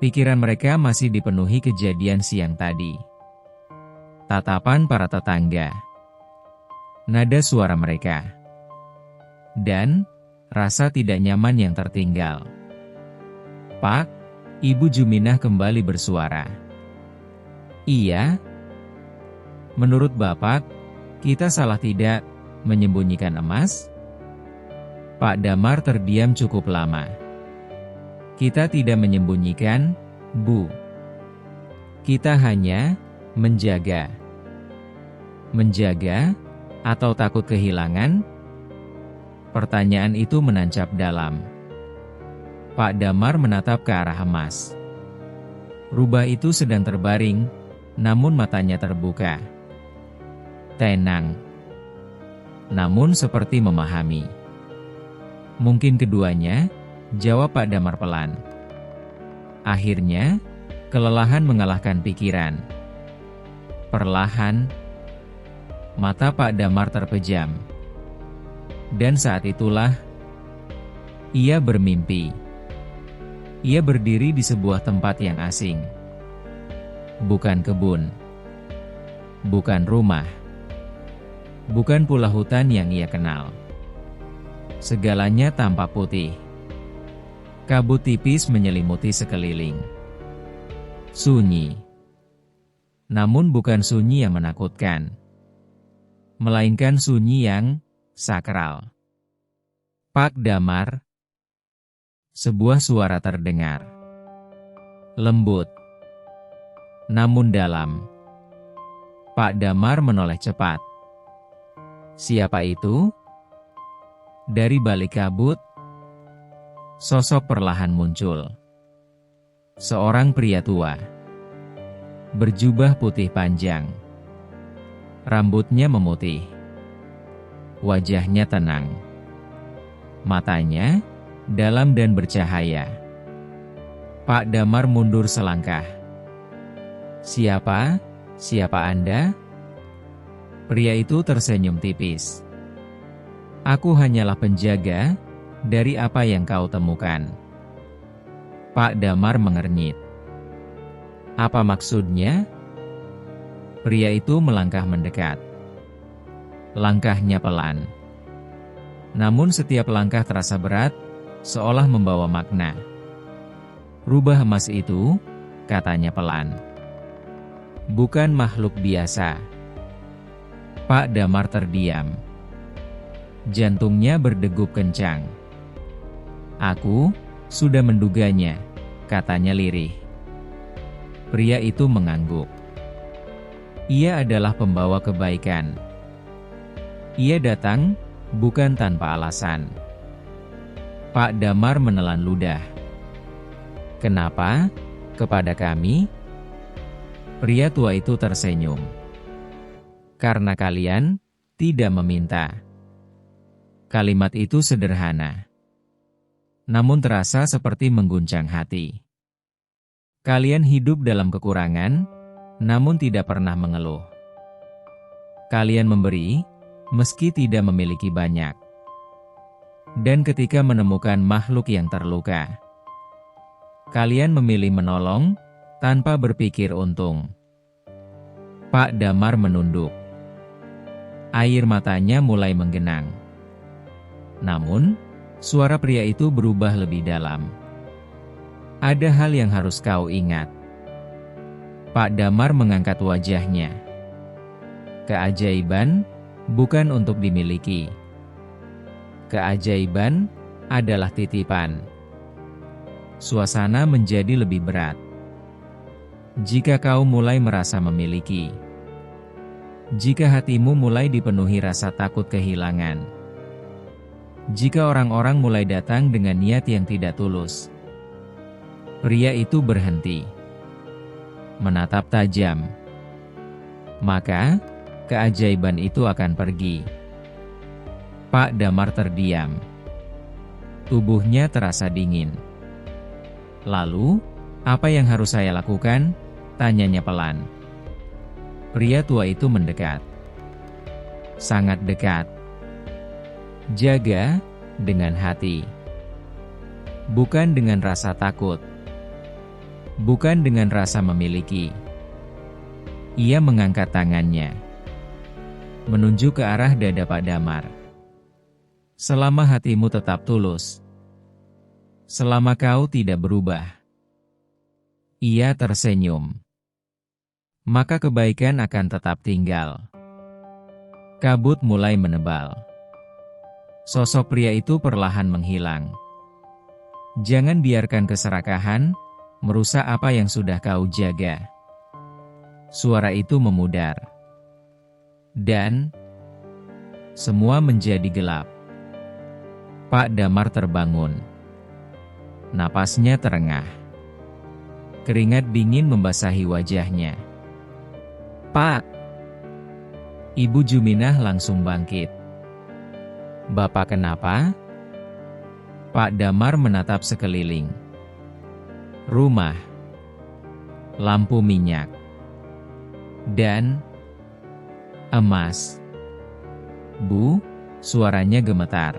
Pikiran mereka masih dipenuhi kejadian siang tadi. Tatapan para tetangga, nada suara mereka, dan rasa tidak nyaman yang tertinggal. "Pak," Ibu Juminah kembali bersuara. "Iya? Menurut Bapak, kita salah tidak menyembunyikan emas?" Pak Damar terdiam cukup lama. "Kita tidak menyembunyikan, Bu. Kita hanya menjaga." "Menjaga? Atau takut kehilangan?" Pertanyaan itu menancap dalam. Pak Damar menatap ke arah emas. Rubah itu sedang terbaring, namun matanya terbuka. Tenang. Namun seperti memahami. "Mungkin keduanya," jawab Pak Damar pelan. Akhirnya, kelelahan mengalahkan pikiran. Perlahan, mata Pak Damar terpejam. Dan saat itulah, ia bermimpi. Ia berdiri di sebuah tempat yang asing. Bukan kebun. Bukan rumah. Bukan pula hutan yang ia kenal. Segalanya tampak putih. Kabut tipis menyelimuti sekeliling. Sunyi. Namun bukan sunyi yang menakutkan, melainkan sunyi yang sakral. "Pak Damar." Sebuah suara terdengar. Lembut, namun dalam. Pak Damar menoleh cepat. Siapa itu? Dari balik kabut, sosok perlahan muncul. Seorang pria tua, berjubah putih panjang. Rambutnya memutih. Wajahnya tenang. Matanya dalam dan bercahaya. Pak Damar mundur selangkah. Siapa Anda?" Pria itu tersenyum tipis. "Aku hanyalah penjaga dari apa yang kau temukan." Pak Damar mengernyit. "Apa maksudnya?" Pria itu melangkah mendekat. Langkahnya pelan. Namun setiap langkah terasa berat, seolah membawa makna. "Rubah emas itu," katanya pelan, "bukan makhluk biasa." Pak Damar terdiam. Jantungnya berdegup kencang. "Aku sudah menduganya," katanya lirih. Pria itu mengangguk. Ia adalah pembawa kebaikan. Ia datang bukan tanpa alasan. Pak Damar menelan ludah. "Kenapa? Kepada kami?" Pria tua itu tersenyum. "Karena kalian tidak meminta." Kalimat itu sederhana, namun terasa seperti mengguncang hati. Kalian hidup dalam kekurangan, namun tidak pernah mengeluh. Kalian memberi, meski tidak memiliki banyak. Dan ketika menemukan makhluk yang terluka, kalian memilih menolong, tanpa berpikir untung. Pak Damar menunduk. Air matanya mulai menggenang. Namun, suara pria itu berubah lebih dalam. "Ada hal yang harus kau ingat." Pak Damar mengangkat wajahnya. "Keajaiban bukan untuk dimiliki. Keajaiban adalah titipan." Suasana menjadi lebih berat. Jika kau mulai merasa memiliki, jika hatimu mulai dipenuhi rasa takut kehilangan, jika orang-orang mulai datang dengan niat yang tidak tulus. Pria itu berhenti, menatap tajam. Maka, keajaiban itu akan pergi. Pak Damar terdiam. Tubuhnya terasa dingin. "Lalu, apa yang harus saya lakukan?" tanyanya pelan. Pria tua itu mendekat. Sangat dekat. "Jaga dengan hati, bukan dengan rasa takut." bukan dengan rasa memiliki. Ia mengangkat tangannya, menunjuk ke arah dada Pak Damar. Selama hatimu tetap tulus, selama kau tidak berubah. Ia tersenyum. Maka kebaikan akan tetap tinggal. Kabut mulai menebal. Sosok pria itu perlahan menghilang. Jangan biarkan keserakahan merusak apa yang sudah kau jaga. Suara itu memudar. Dan semua menjadi gelap. Pak Damar terbangun. Napasnya terengah. Keringat dingin membasahi wajahnya. "Pak!" Ibu Juminah langsung bangkit. "Bapak kenapa?" Pak Damar menatap sekeliling. Rumah, lampu minyak, dan emas. "Bu," suaranya gemetar.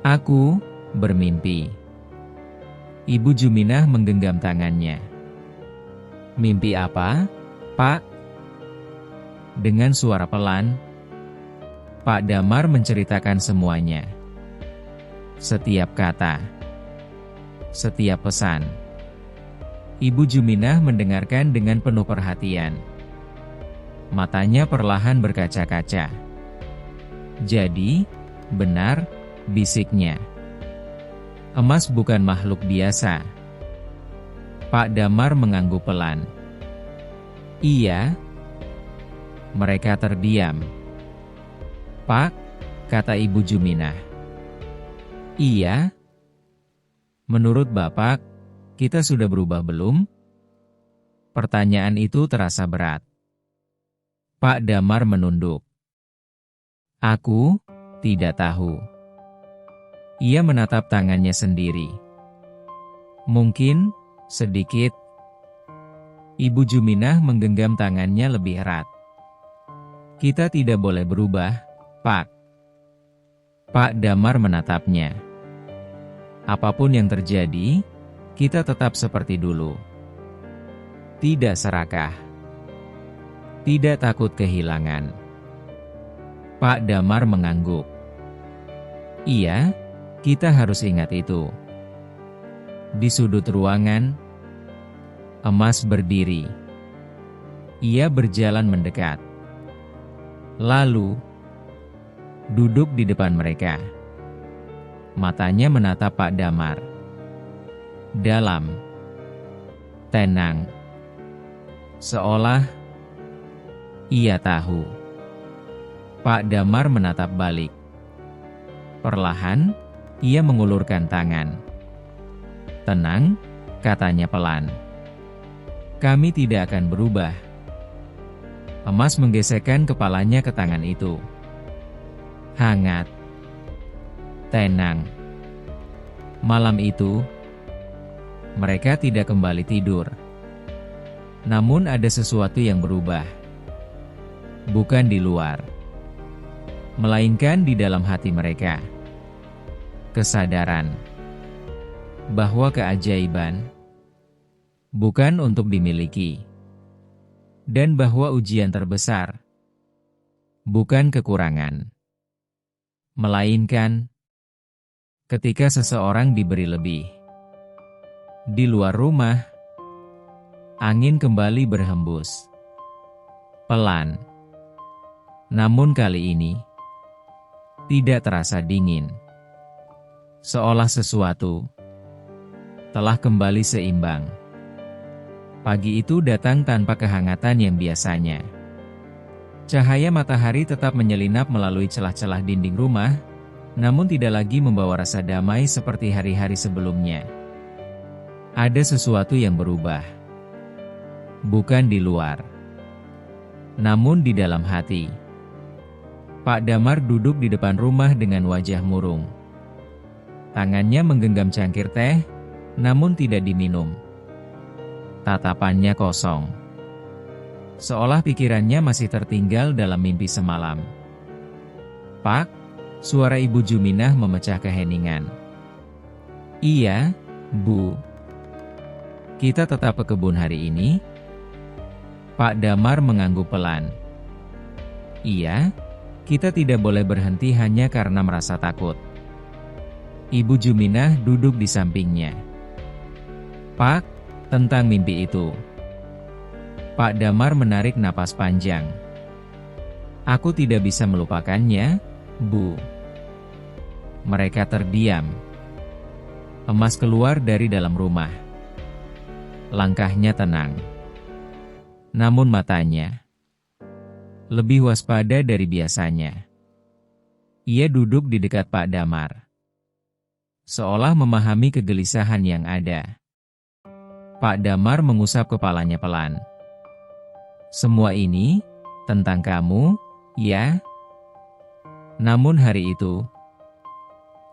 "Aku bermimpi." Ibu Juminah menggenggam tangannya. "Mimpi apa, Pak?" Dengan suara pelan, Pak Damar menceritakan semuanya. Setiap kata, setiap pesan. Ibu Juminah mendengarkan dengan penuh perhatian. Matanya perlahan berkaca-kaca. "Jadi, benar," bisiknya. "Emas bukan makhluk biasa." Pak Damar mengangguk pelan. "Iya." Mereka terdiam. "Pak," kata Ibu Juminah. "Iya. Menurut Bapak, kita sudah berubah belum?" Pertanyaan itu terasa berat. Pak Damar menunduk. "Aku tidak tahu." Ia menatap tangannya sendiri. "Mungkin sedikit." Ibu Juminah menggenggam tangannya lebih erat. "Kita tidak boleh berubah, Pak." Pak Damar menatapnya. "Apapun yang terjadi, kita tetap seperti dulu. Tidak serakah. Tidak takut kehilangan." Pak Damar mengangguk. "Iya, kita harus ingat itu." Di sudut ruangan, Emas berdiri. Ia berjalan mendekat. Lalu, duduk di depan mereka. Matanya menatap Pak Damar. Dalam, tenang. Seolah ia tahu. Pak Damar menatap balik. Perlahan, ia mengulurkan tangan. "Tenang," katanya pelan. "Kami tidak akan berubah." Emas menggesekkan kepalanya ke tangan itu. Hangat. Tenang. Malam itu, mereka tidak kembali tidur. Namun ada sesuatu yang berubah. Bukan di luar, melainkan di dalam hati mereka. Kesadaran bahwa keajaiban bukan untuk dimiliki. Dan bahwa ujian terbesar bukan kekurangan, melainkan ketika seseorang diberi lebih. Di luar rumah, angin kembali berhembus. Pelan. Namun kali ini, tidak terasa dingin. Seolah sesuatu telah kembali seimbang. Pagi itu datang tanpa kehangatan yang biasanya. Cahaya matahari tetap menyelinap melalui celah-celah dinding rumah, namun tidak lagi membawa rasa damai seperti hari-hari sebelumnya. Ada sesuatu yang berubah. Bukan di luar, namun di dalam hati. Pak Damar duduk di depan rumah dengan wajah murung. Tangannya menggenggam cangkir teh, namun tidak diminum. Tatapannya kosong. Seolah pikirannya masih tertinggal dalam mimpi semalam. "Pak," suara Ibu Juminah memecah keheningan. "Iya, Bu." Kita tetap ke kebun hari ini? Pak Damar mengangguk pelan. Iya, kita tidak boleh berhenti hanya karena merasa takut. Ibu Juminah duduk di sampingnya. Pak, tentang mimpi itu. Pak Damar menarik napas panjang. Aku tidak bisa melupakannya, Bu. Mereka terdiam. Emas keluar dari dalam rumah. Langkahnya tenang. Namun matanya lebih waspada dari biasanya. Ia duduk di dekat Pak Damar, seolah memahami kegelisahan yang ada. Pak Damar mengusap kepalanya pelan. Semua ini tentang kamu, ya? Namun hari itu,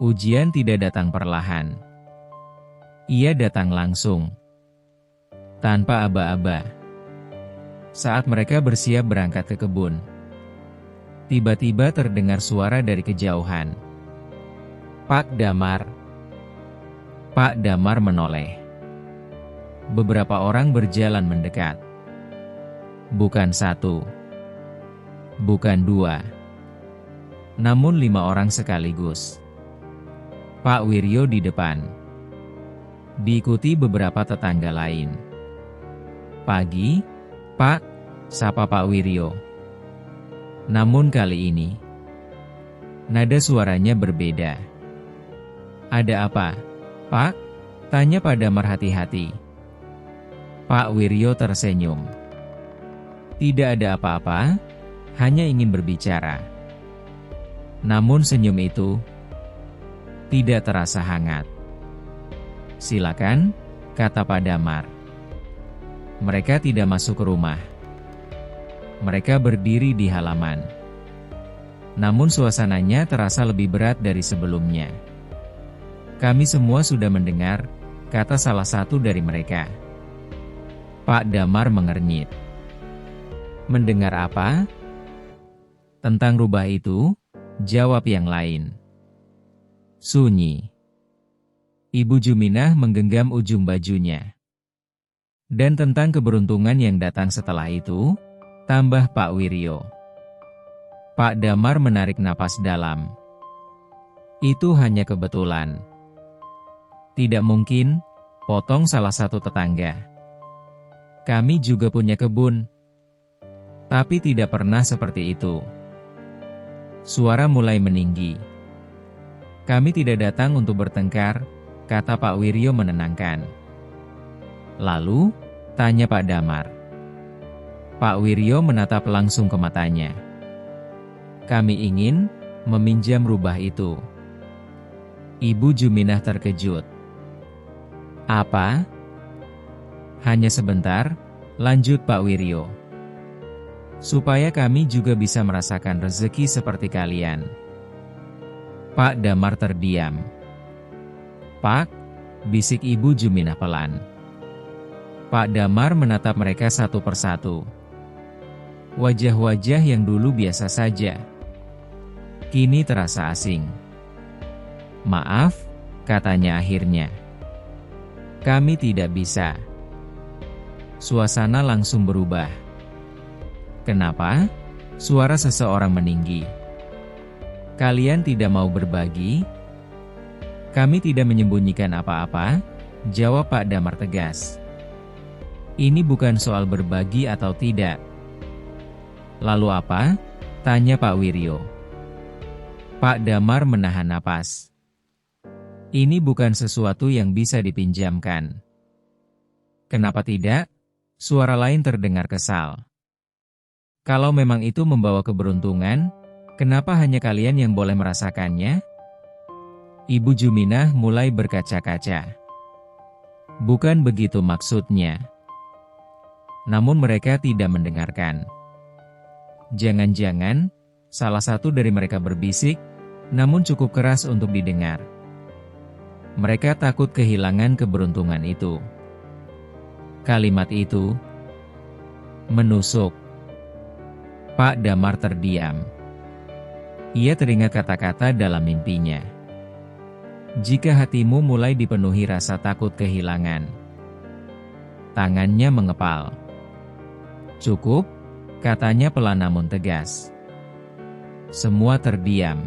ujian tidak datang perlahan. Ia datang langsung, tanpa aba-aba. Saat mereka bersiap berangkat ke kebun, tiba-tiba terdengar suara dari kejauhan. Pak Damar. Pak Damar menoleh. Beberapa orang berjalan mendekat. Bukan satu, bukan dua, namun 5 orang sekaligus. Pak Wiryo di depan, diikuti beberapa tetangga lain. Pagi, Pak, sapa Pak Wiryo. Namun kali ini, nada suaranya berbeda. Ada apa, Pak? Tanya Pak Damar hati-hati. Pak Wiryo tersenyum. Tidak ada apa-apa, hanya ingin berbicara. Namun senyum itu tidak terasa hangat. Silakan, kata Pak Damar. Mereka tidak masuk ke rumah. Mereka berdiri di halaman. Namun suasananya terasa lebih berat dari sebelumnya. Kami semua sudah mendengar, kata salah satu dari mereka. Pak Damar mengernyit. Mendengar apa? Tentang rubah itu, jawab yang lain. Sunyi. Ibu Juminah menggenggam ujung bajunya. Dan tentang keberuntungan yang datang setelah itu, tambah Pak Wiryo. Pak Damar menarik napas dalam. Itu hanya kebetulan. Tidak mungkin, potong salah satu tetangga. Kami juga punya kebun. Tapi tidak pernah seperti itu. Suara mulai meninggi. Kami tidak datang untuk bertengkar, kata Pak Wiryo menenangkan. Lalu, tanya Pak Damar. Pak Wiryo menatap langsung ke matanya. Kami ingin meminjam rubah itu. Ibu Juminah terkejut. Apa? Hanya sebentar, lanjut Pak Wiryo. Supaya kami juga bisa merasakan rezeki seperti kalian. Pak Damar terdiam. Pak, bisik Ibu Juminah pelan. Pak Damar menatap mereka satu persatu. Wajah-wajah yang dulu biasa saja, kini terasa asing. Maaf, katanya akhirnya. Kami tidak bisa. Suasana langsung berubah. Kenapa? Suara seseorang meninggi. Kalian tidak mau berbagi? Kami tidak menyembunyikan apa-apa, jawab Pak Damar tegas. Ini bukan soal berbagi atau tidak. Lalu apa? Tanya Pak Wiryo. Pak Damar menahan napas. Ini bukan sesuatu yang bisa dipinjamkan. Kenapa tidak? Suara lain terdengar kesal. Kalau memang itu membawa keberuntungan, kenapa hanya kalian yang boleh merasakannya? Ibu Juminah mulai berkaca-kaca. Bukan begitu maksudnya. Namun mereka tidak mendengarkan. Jangan-jangan, salah satu dari mereka berbisik, namun cukup keras untuk didengar. Mereka takut kehilangan keberuntungan itu. Kalimat itu menusuk. Pak Damar terdiam. Ia teringat kata-kata dalam mimpinya. Jika hatimu mulai dipenuhi rasa takut kehilangan, Tangannya mengepal. "Cukup," katanya pelan namun tegas. Semua terdiam.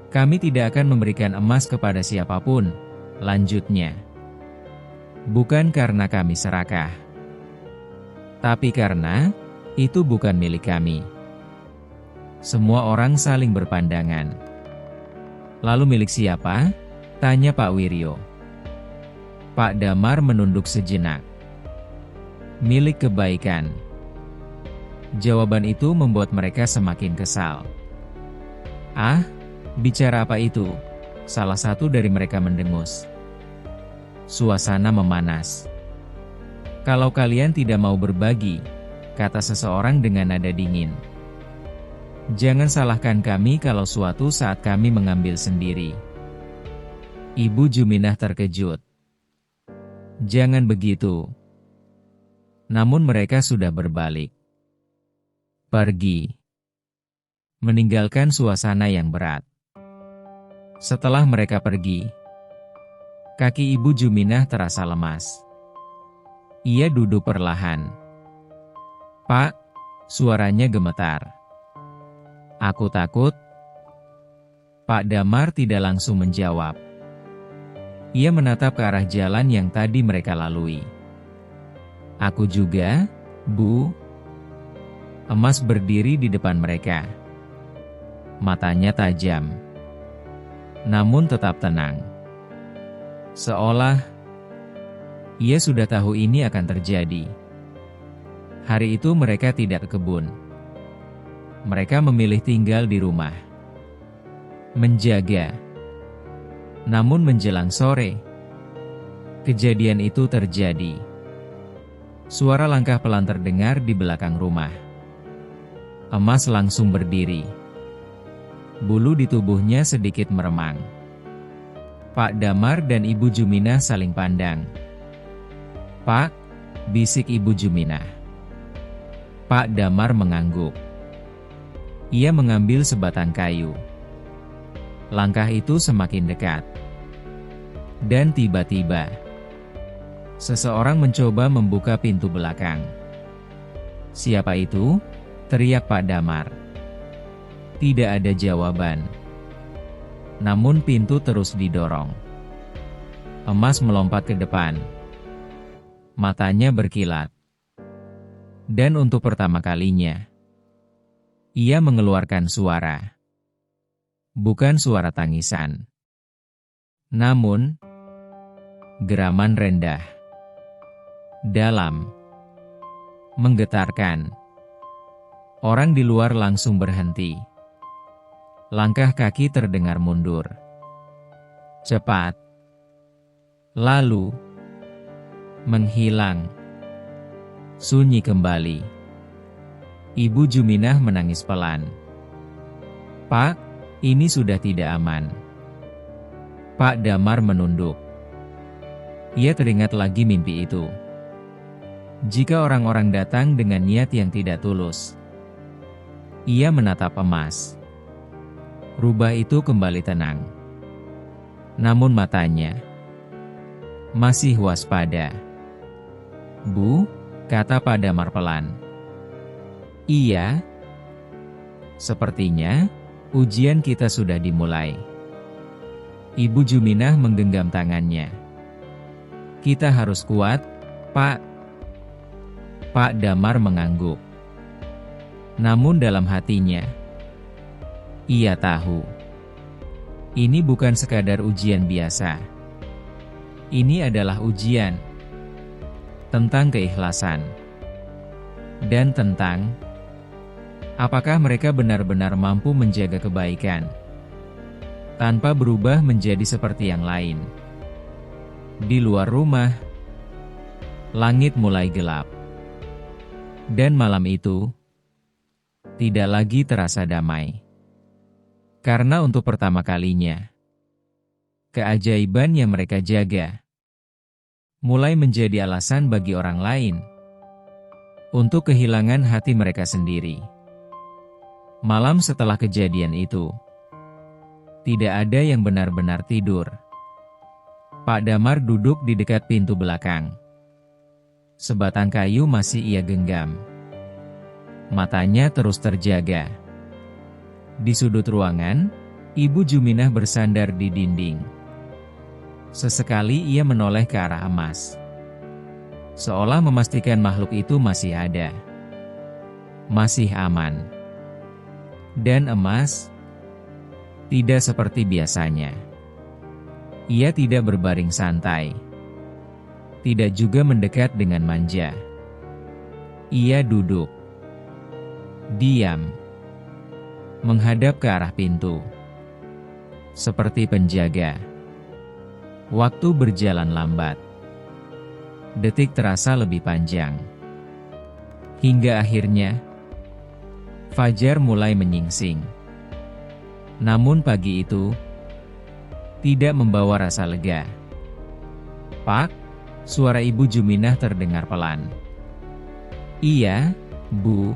"Kami tidak akan memberikan emas kepada siapapun," lanjutnya. "Bukan karena kami serakah, tapi karena itu bukan milik kami." Semua orang saling berpandangan. "Lalu milik siapa?" tanya Pak Wiryo. Pak Damar menunduk sejenak. "Milik kebaikan." Jawaban itu membuat mereka semakin kesal. "Ah, bicara apa itu?" salah satu dari mereka mendengus. Suasana memanas. "Kalau kalian tidak mau berbagi," kata seseorang dengan nada dingin, "jangan salahkan kami kalau suatu saat kami mengambil sendiri." Ibu Juminah terkejut. "Jangan begitu." Namun mereka sudah berbalik. Pergi. Meninggalkan suasana yang berat. Setelah mereka pergi, kaki Ibu Juminah terasa lemas. Ia duduk perlahan. "Pak," suaranya gemetar. "Aku takut." Pak Damar tidak langsung menjawab. Ia menatap ke arah jalan yang tadi mereka lalui. "Aku juga, Bu." Emas berdiri di depan mereka. Matanya tajam, namun tetap tenang. Seolah ia sudah tahu ini akan terjadi. Hari itu mereka tidak ke kebun. Mereka memilih tinggal di rumah. Menjaga. Namun menjelang sore, kejadian itu terjadi. Suara langkah pelan terdengar di belakang rumah. Emas langsung berdiri. Bulu di tubuhnya sedikit meremang. Pak Damar dan Ibu Juminah saling pandang. "Pak," bisik Ibu Juminah. Pak Damar mengangguk. Ia mengambil sebatang kayu. Langkah itu semakin dekat. Dan tiba-tiba, seseorang mencoba membuka pintu belakang. "Siapa itu?" teriak Pak Damar. Tidak ada jawaban. Namun pintu terus didorong. Emas melompat ke depan. Matanya berkilat. Dan untuk pertama kalinya, ia mengeluarkan suara. Bukan suara tangisan. Namun, geraman rendah. Dalam. Menggetarkan. Orang di luar langsung berhenti. Langkah kaki terdengar mundur. Cepat. Lalu, menghilang. Sunyi kembali. Ibu Juminah menangis pelan. "Pak, ini sudah tidak aman." Pak Damar menunduk. Ia teringat lagi mimpi itu. Jika orang-orang datang dengan niat yang tidak tulus. Ia menatap emas. Rubah itu kembali tenang. Namun matanya masih waspada. "Bu," kata Pak Damar pelan. "Iya." "Sepertinya ujian kita sudah dimulai." Ibu Juminah menggenggam tangannya. "Kita harus kuat, Pak." Pak Damar mengangguk. Namun dalam hatinya, ia tahu, ini bukan sekadar ujian biasa. Ini adalah ujian tentang keikhlasan. Dan tentang apakah mereka benar-benar mampu menjaga kebaikan tanpa berubah menjadi seperti yang lain. Di luar rumah, langit mulai gelap. Dan malam itu tidak lagi terasa damai. Karena untuk pertama kalinya, keajaiban yang mereka jaga mulai menjadi alasan bagi orang lain untuk kehilangan hati mereka sendiri. Malam setelah kejadian itu, tidak ada yang benar-benar tidur. Pak Damar duduk di dekat pintu belakang. Sebatang kayu masih ia genggam. Matanya terus terjaga. Di sudut ruangan, Ibu Juminah bersandar di dinding. Sesekali ia menoleh ke arah emas, seolah memastikan makhluk itu masih ada, masih aman. Dan emas tidak seperti biasanya. Ia tidak berbaring santai, tidak juga mendekat dengan manja. Ia duduk, diam, menghadap ke arah pintu, seperti penjaga. Waktu berjalan lambat. Detik terasa lebih panjang. Hingga akhirnya, fajar mulai menyingsing. Namun pagi itu tidak membawa rasa lega. "Pak," suara Ibu Juminah terdengar pelan. "Iya, Bu.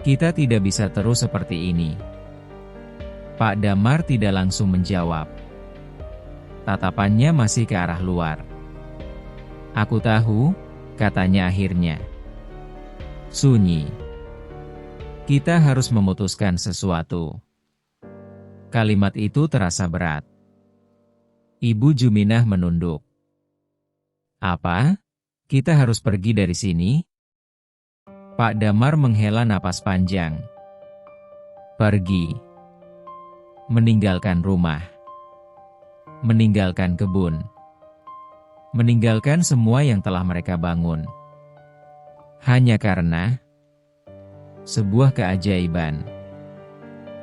Kita tidak bisa terus seperti ini." Pak Damar tidak langsung menjawab. Tatapannya masih ke arah luar. "Aku tahu," katanya akhirnya. Sunyi. "Kita harus memutuskan sesuatu." Kalimat itu terasa berat. Ibu Juminah menunduk. "Apa? Kita harus pergi dari sini?" Pak Damar menghela napas panjang. "Pergi. Meninggalkan rumah. Meninggalkan kebun. Meninggalkan semua yang telah mereka bangun. Hanya karena sebuah keajaiban."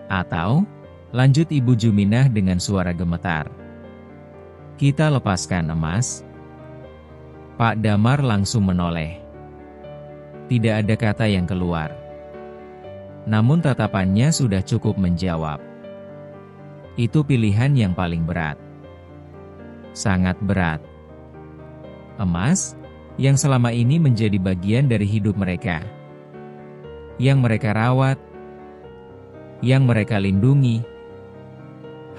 "Atau," lanjut Ibu Juminah dengan suara gemetar, "kita lepaskan emas?" Pak Damar langsung menoleh. Tidak ada kata yang keluar. Namun tatapannya sudah cukup menjawab. Itu pilihan yang paling berat. Sangat berat. Emas, yang selama ini menjadi bagian dari hidup mereka, yang mereka rawat, yang mereka lindungi,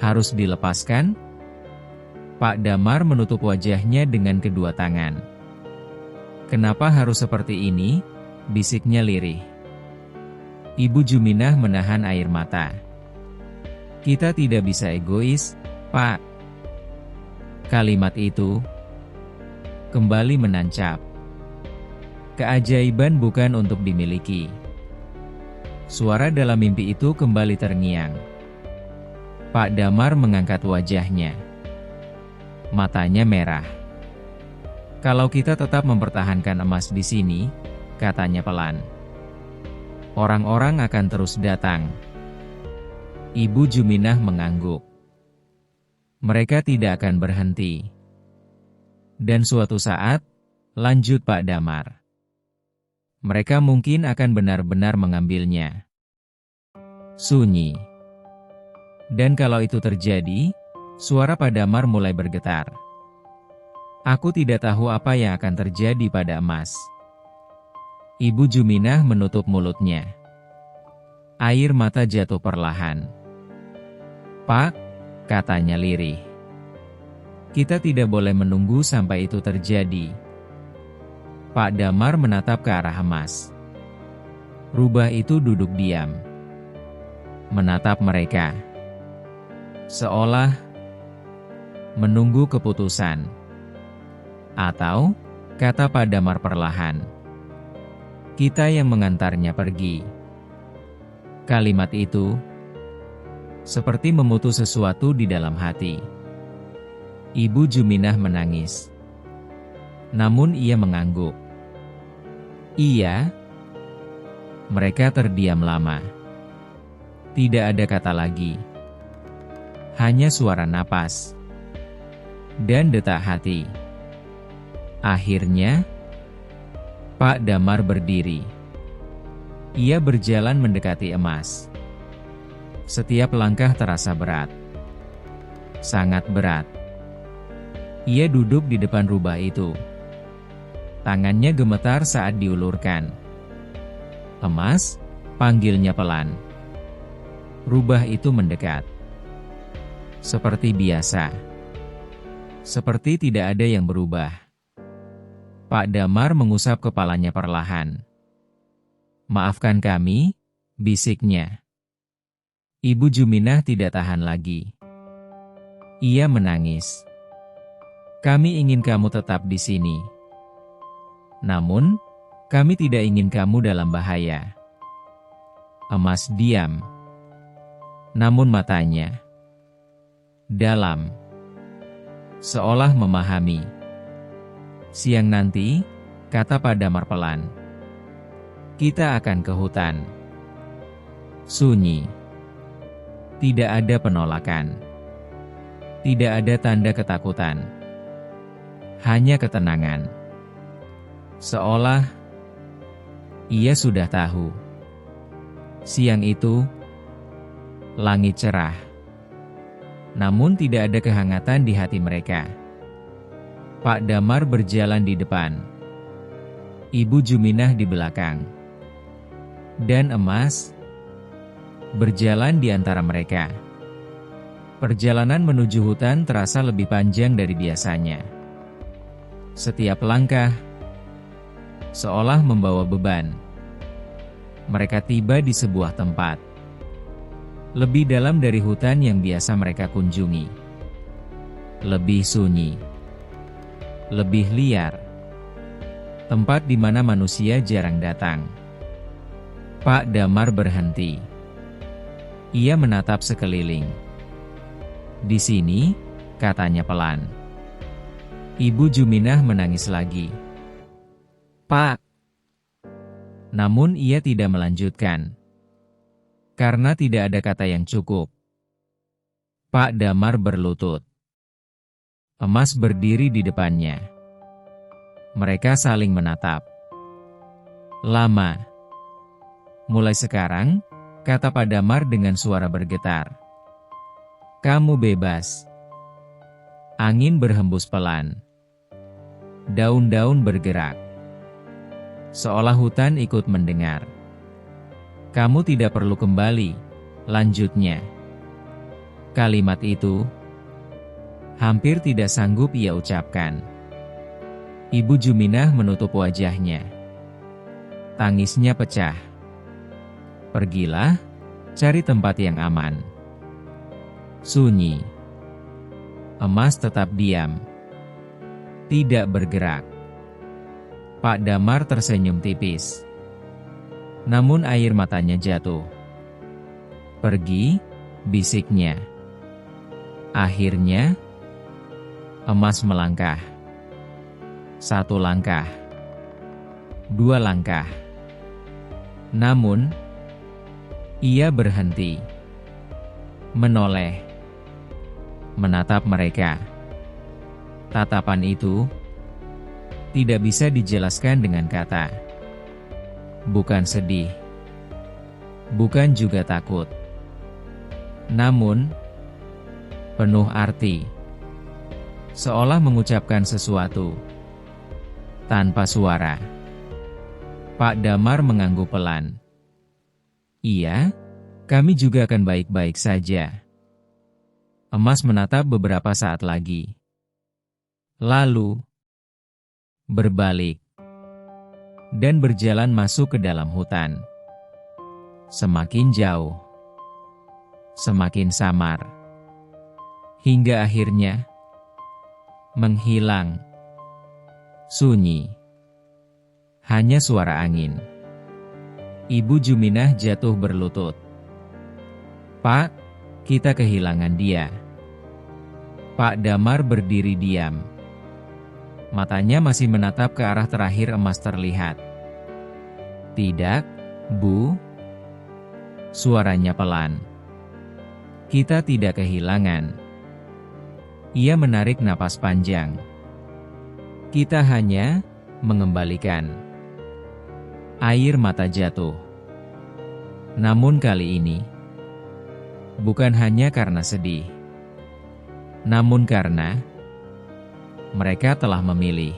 harus dilepaskan? Pak Damar menutup wajahnya dengan kedua tangan. "Kenapa harus seperti ini?" bisiknya lirih. Ibu Juminah menahan air mata. "Kita tidak bisa egois, Pak." Kalimat itu kembali menancap. Keajaiban bukan untuk dimiliki. Suara dalam mimpi itu kembali terngiang. Pak Damar mengangkat wajahnya. Matanya merah. "Kalau kita tetap mempertahankan emas di sini," katanya pelan, "orang-orang akan terus datang." Ibu Juminah mengangguk. "Mereka tidak akan berhenti. Dan suatu saat," lanjut Pak Damar, "mereka mungkin akan benar-benar mengambilnya." Sunyi. "Dan kalau itu terjadi," suara Pak Damar mulai bergetar, "aku tidak tahu apa yang akan terjadi pada emas." Ibu Juminah menutup mulutnya. Air mata jatuh perlahan. "Pak," katanya lirih, "kita tidak boleh menunggu sampai itu terjadi." Pak Damar menatap ke arah emas. Rubah itu duduk diam, menatap mereka, seolah menunggu keputusan. "Atau," kata Pak Damar perlahan, "kita yang mengantarnya pergi." Kalimat itu seperti memutus sesuatu di dalam hati. Ibu Juminah menangis. Namun ia mengangguk. "Iya." Mereka terdiam lama. Tidak ada kata lagi. Hanya suara napas dan detak hati. Akhirnya, Pak Damar berdiri. Ia berjalan mendekati emas. Setiap langkah terasa berat. Sangat berat. Ia duduk di depan rubah itu. Tangannya gemetar saat diulurkan. "Emas," panggilnya pelan. Rubah itu mendekat. Seperti biasa. Seperti tidak ada yang berubah. Pak Damar mengusap kepalanya perlahan. "Maafkan kami," bisiknya. Ibu Juminah tidak tahan lagi. Ia menangis. "Kami ingin kamu tetap di sini. Namun, kami tidak ingin kamu dalam bahaya." Emas diam. Namun matanya dalam, seolah memahami. "Siang nanti," kata Pak Damar pelan, "kita akan ke hutan." Sunyi. Tidak ada penolakan. Tidak ada tanda ketakutan. Hanya ketenangan. Seolah ia sudah tahu. Siang itu, langit cerah. Namun tidak ada kehangatan di hati mereka. Pak Damar berjalan di depan. Ibu Juminah di belakang. Dan Emas berjalan di antara mereka. Perjalanan menuju hutan terasa lebih panjang dari biasanya. Setiap langkah seolah membawa beban. Mereka tiba di sebuah tempat lebih dalam dari hutan yang biasa mereka kunjungi. Lebih sunyi. Lebih liar. Tempat di mana manusia jarang datang. Pak Damar berhenti. Ia menatap sekeliling. "Di sini," katanya pelan. Ibu Juminah menangis lagi. "Pak." Namun ia tidak melanjutkan. Karena tidak ada kata yang cukup. Pak Damar berlutut. Emas berdiri di depannya. Mereka saling menatap. Lama. "Mulai sekarang," kata Pak Damar dengan suara bergetar, "kamu bebas." Angin berhembus pelan. Daun-daun bergerak. Seolah hutan ikut mendengar. "Kamu tidak perlu kembali," lanjutnya. Kalimat itu hampir tidak sanggup ia ucapkan. Ibu Juminah menutup wajahnya. Tangisnya pecah. "Pergilah, cari tempat yang aman." Sunyi. Emas tetap diam. Tidak bergerak. Pak Damar tersenyum tipis. Namun air matanya jatuh. "Pergi," bisiknya. Akhirnya, Emas melangkah. 1 langkah. 2 langkah. Namun, ia berhenti. Menoleh. Menatap mereka. Tatapan itu tidak bisa dijelaskan dengan kata. Bukan sedih. Bukan juga takut. Namun, penuh arti. Seolah mengucapkan sesuatu. Tanpa suara. Pak Damar mengangguk pelan. "Iya, kami juga akan baik-baik saja." Emas menatap beberapa saat lagi. Lalu, berbalik. Dan berjalan masuk ke dalam hutan. Semakin jauh. Semakin samar. Hingga akhirnya menghilang. Sunyi. Hanya suara angin. Ibu Juminah jatuh berlutut. "Pak, kita kehilangan dia." Pak Damar berdiri diam. Matanya masih menatap ke arah terakhir Emas terlihat. "Tidak, Bu." Suaranya pelan. "Kita tidak kehilangan." Ia menarik napas panjang. "Kita hanya mengembalikan." Air mata jatuh. Namun kali ini, bukan hanya karena sedih. Namun karena mereka telah memilih.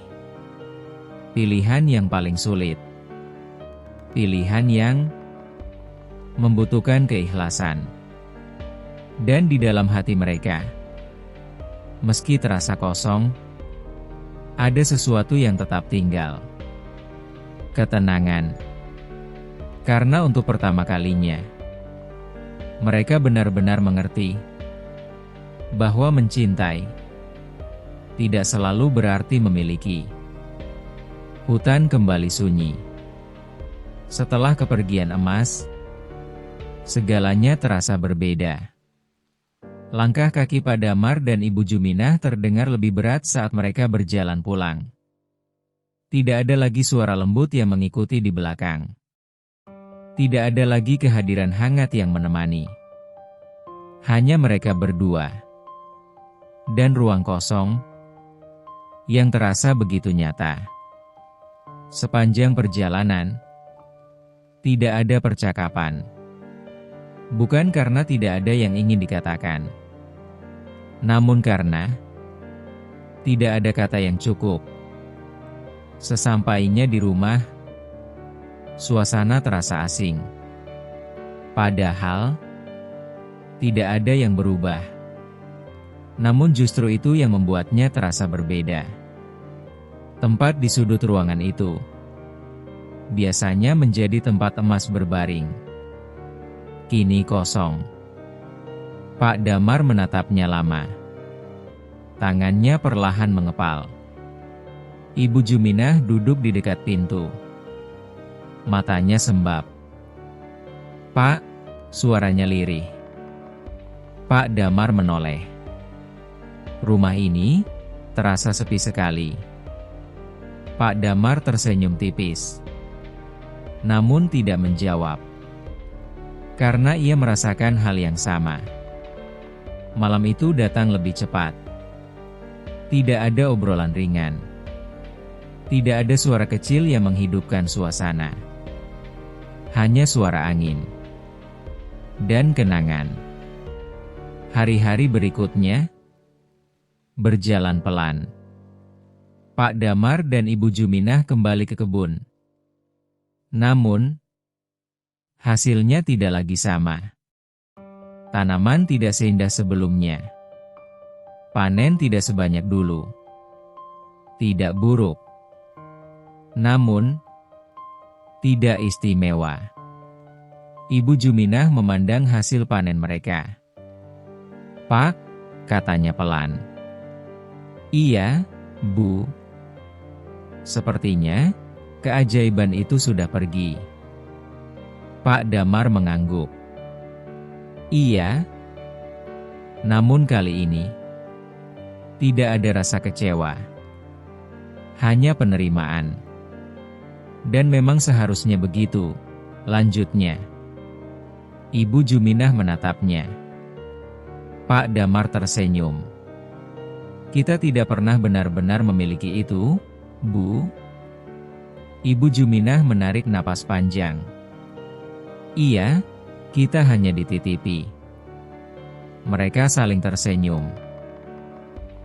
Pilihan yang paling sulit. Pilihan yang membutuhkan keikhlasan. Dan di dalam hati mereka, meski terasa kosong, Ada sesuatu yang tetap tinggal. Ketenangan. Karena untuk pertama kalinya, mereka benar-benar mengerti bahwa mencintai tidak selalu berarti memiliki. Hutan kembali sunyi. Setelah kepergian emas, segalanya terasa berbeda. Langkah kaki Pak Damar dan Ibu Juminah terdengar lebih berat saat mereka berjalan pulang. Tidak ada lagi suara lembut yang mengikuti di belakang. Tidak ada lagi kehadiran hangat yang menemani. Hanya mereka berdua. Dan ruang kosong yang terasa begitu nyata. Sepanjang perjalanan, tidak ada percakapan. Bukan karena tidak ada yang ingin dikatakan, namun karena tidak ada kata yang cukup. Sesampainya di rumah, suasana terasa asing. Padahal tidak ada yang berubah. Namun justru itu yang membuatnya terasa berbeda. Tempat di sudut ruangan itu biasanya menjadi tempat emas berbaring. Kini kosong. Pak Damar menatapnya lama. Tangannya perlahan mengepal. Ibu Juminah duduk di dekat pintu. Matanya sembab. "Pak," suaranya lirih. Pak Damar menoleh. Rumah ini terasa sepi sekali. Pak Damar tersenyum tipis, namun tidak menjawab. Karena ia merasakan hal yang sama. Malam itu datang lebih cepat. Tidak ada obrolan ringan. Tidak ada suara kecil yang menghidupkan suasana. Hanya suara angin dan kenangan. Hari-hari berikutnya berjalan pelan. Pak Damar dan Ibu Juminah kembali ke kebun. Namun, hasilnya tidak lagi sama. Tanaman tidak seindah sebelumnya. Panen tidak sebanyak dulu. Tidak buruk. Namun, tidak istimewa. Ibu Juminah memandang hasil panen mereka. "Pak," katanya pelan. "Iya, Bu." Sepertinya, keajaiban itu sudah pergi. Pak Damar mengangguk. "Iya." Namun kali ini, tidak ada rasa kecewa. Hanya penerimaan. Dan memang seharusnya begitu, lanjutnya. Ibu Juminah menatapnya. Pak Damar tersenyum. "Kita tidak pernah benar-benar memiliki itu, Bu." Ibu Juminah menarik napas panjang. "Iya, kita hanya dititipi." Mereka saling tersenyum.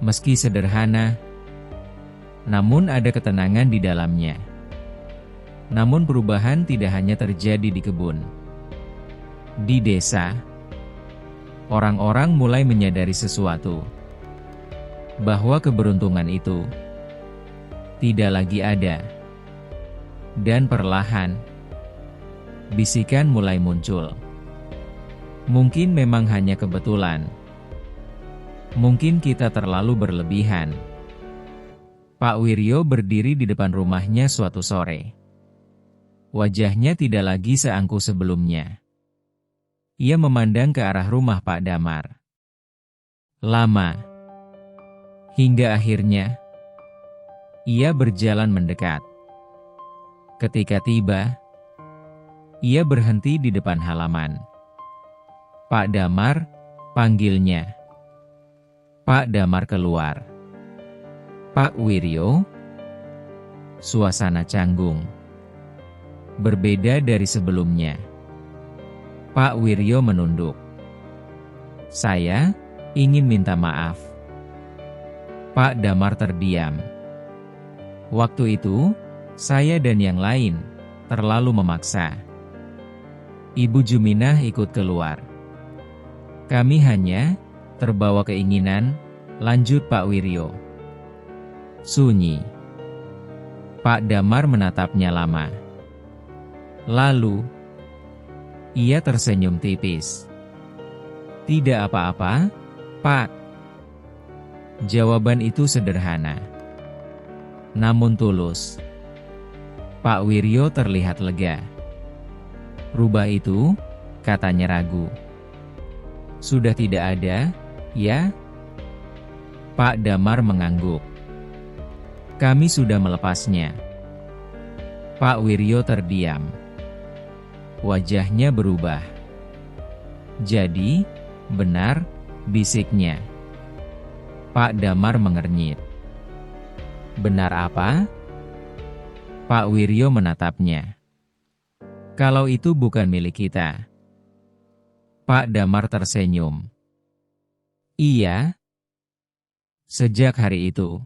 Meski sederhana, namun ada ketenangan di dalamnya. Namun perubahan tidak hanya terjadi di kebun. Di desa, orang-orang mulai menyadari sesuatu. Bahwa keberuntungan itu tidak lagi ada. Dan perlahan, bisikan mulai muncul. Mungkin memang hanya kebetulan. Mungkin kita terlalu berlebihan. Pak Wiryo berdiri di depan rumahnya suatu sore. Wajahnya tidak lagi seangkuh sebelumnya. Ia memandang ke arah rumah Pak Damar. Lama. Hingga akhirnya, ia berjalan mendekat. Ketika tiba, ia berhenti di depan halaman. "Pak Damar," panggilnya. Pak Damar keluar. "Pak Wiryo?" Suasana canggung. Berbeda dari sebelumnya. Pak Wiryo menunduk. "Saya ingin minta maaf." Pak Damar terdiam. "Waktu itu, saya dan yang lain terlalu memaksa." Ibu Juminah ikut keluar. "Kami hanya terbawa keinginan," lanjut Pak Wiryo. Sunyi. Pak Damar menatapnya lama. Lalu, ia tersenyum tipis. "Tidak apa-apa, Pak." Jawaban itu sederhana, namun tulus. Pak Wiryo terlihat lega. "Rubah itu," katanya ragu. "Sudah tidak ada, ya?" Pak Damar mengangguk. "Kami sudah melepasnya." Pak Wiryo terdiam. Wajahnya berubah. "Jadi, benar," bisiknya. Pak Damar mengernyit. "Benar apa?" Pak Wiryo menatapnya. "Kalau itu bukan milik kita." Pak Damar tersenyum. "Iya." Sejak hari itu,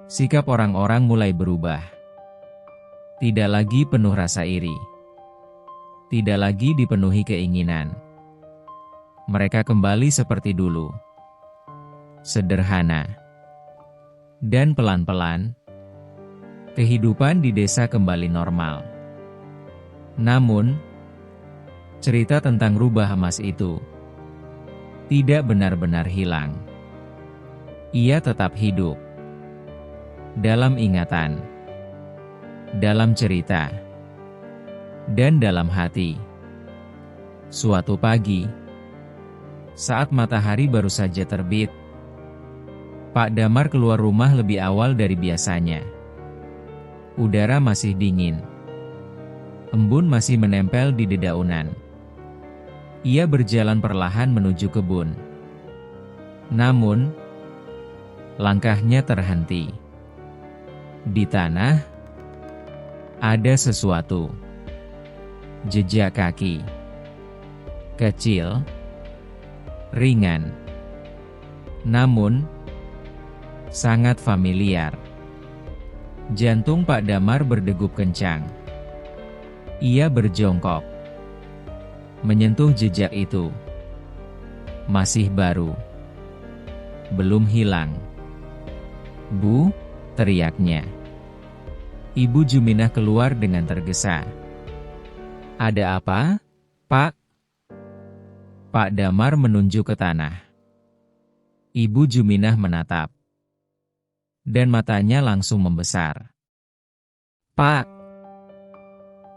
sikap orang-orang mulai berubah. Tidak lagi penuh rasa iri. Tidak lagi dipenuhi keinginan. Mereka kembali seperti dulu. Sederhana. Dan pelan-pelan, kehidupan di desa kembali normal. Namun, cerita tentang rubah emas itu tidak benar-benar hilang. Ia tetap hidup. Dalam ingatan, dalam cerita, dan dalam hati. Suatu pagi, saat matahari baru saja terbit, Pak Damar keluar rumah lebih awal dari biasanya. Udara masih dingin. Embun masih menempel di dedaunan. Ia berjalan perlahan menuju kebun. Namun, langkahnya terhenti. Di tanah, ada sesuatu. Jejak kaki. Kecil, ringan, namun sangat familiar. Jantung Pak Damar berdegup kencang. Ia berjongkok, menyentuh jejak itu. Masih baru. Belum hilang. "Bu," teriaknya. Ibu Juminah keluar dengan tergesa. "Ada apa, Pak?" Pak Damar menunjuk ke tanah. Ibu Juminah menatap. Dan matanya langsung membesar. "Pak!"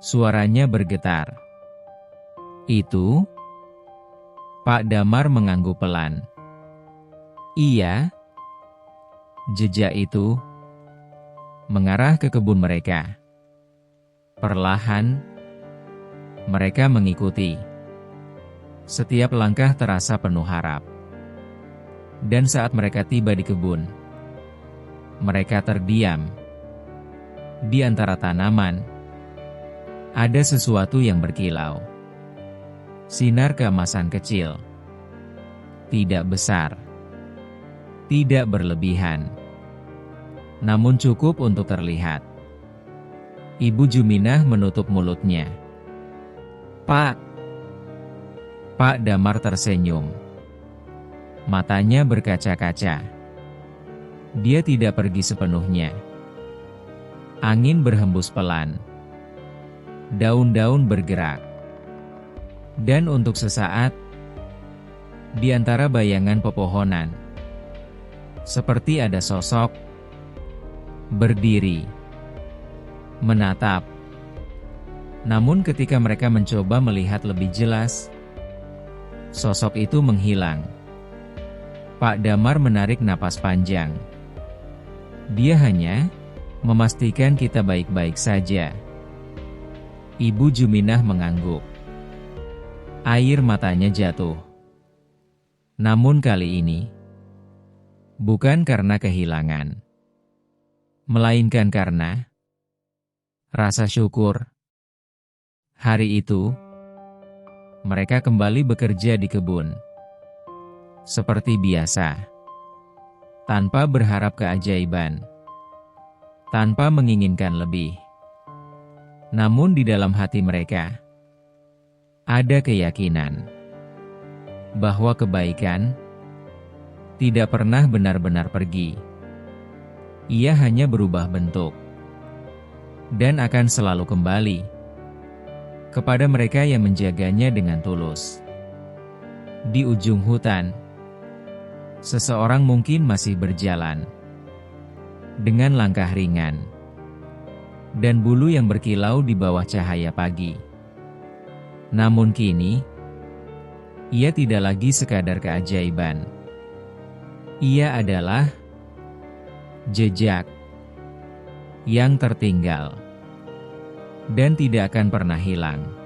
Suaranya bergetar. "Itu?" Pak Damar mengangguk pelan. "Iya." Jejak itu mengarah ke kebun mereka. Perlahan, mereka mengikuti. Setiap langkah terasa penuh harap. Dan saat mereka tiba di kebun, mereka terdiam. Di antara tanaman, ada sesuatu yang berkilau. Sinar keemasan kecil. Tidak besar. Tidak berlebihan. Namun cukup untuk terlihat. Ibu Juminah menutup mulutnya. "Pak!" Pak Damar tersenyum. Matanya berkaca-kaca. Dia tidak pergi sepenuhnya. Angin berhembus pelan. Daun-daun bergerak. Dan untuk sesaat, di antara bayangan pepohonan, seperti ada sosok berdiri, menatap. Namun ketika mereka mencoba melihat lebih jelas, sosok itu menghilang. Pak Damar menarik napas panjang. Dia hanya memastikan kita baik-baik saja. Ibu Juminah mengangguk. Air matanya jatuh. Namun kali ini, bukan karena kehilangan, melainkan karena rasa syukur. Hari itu, mereka kembali bekerja di kebun. Seperti biasa. Tanpa berharap keajaiban. Tanpa menginginkan lebih. Namun di dalam hati mereka, ada keyakinan bahwa kebaikan tidak pernah benar-benar pergi. Ia hanya berubah bentuk dan akan selalu kembali kepada mereka yang menjaganya dengan tulus. Di ujung hutan, seseorang mungkin masih berjalan dengan langkah ringan dan bulu yang berkilau di bawah cahaya pagi. Namun kini, ia tidak lagi sekadar keajaiban. Ia adalah jejak yang tertinggal dan tidak akan pernah hilang.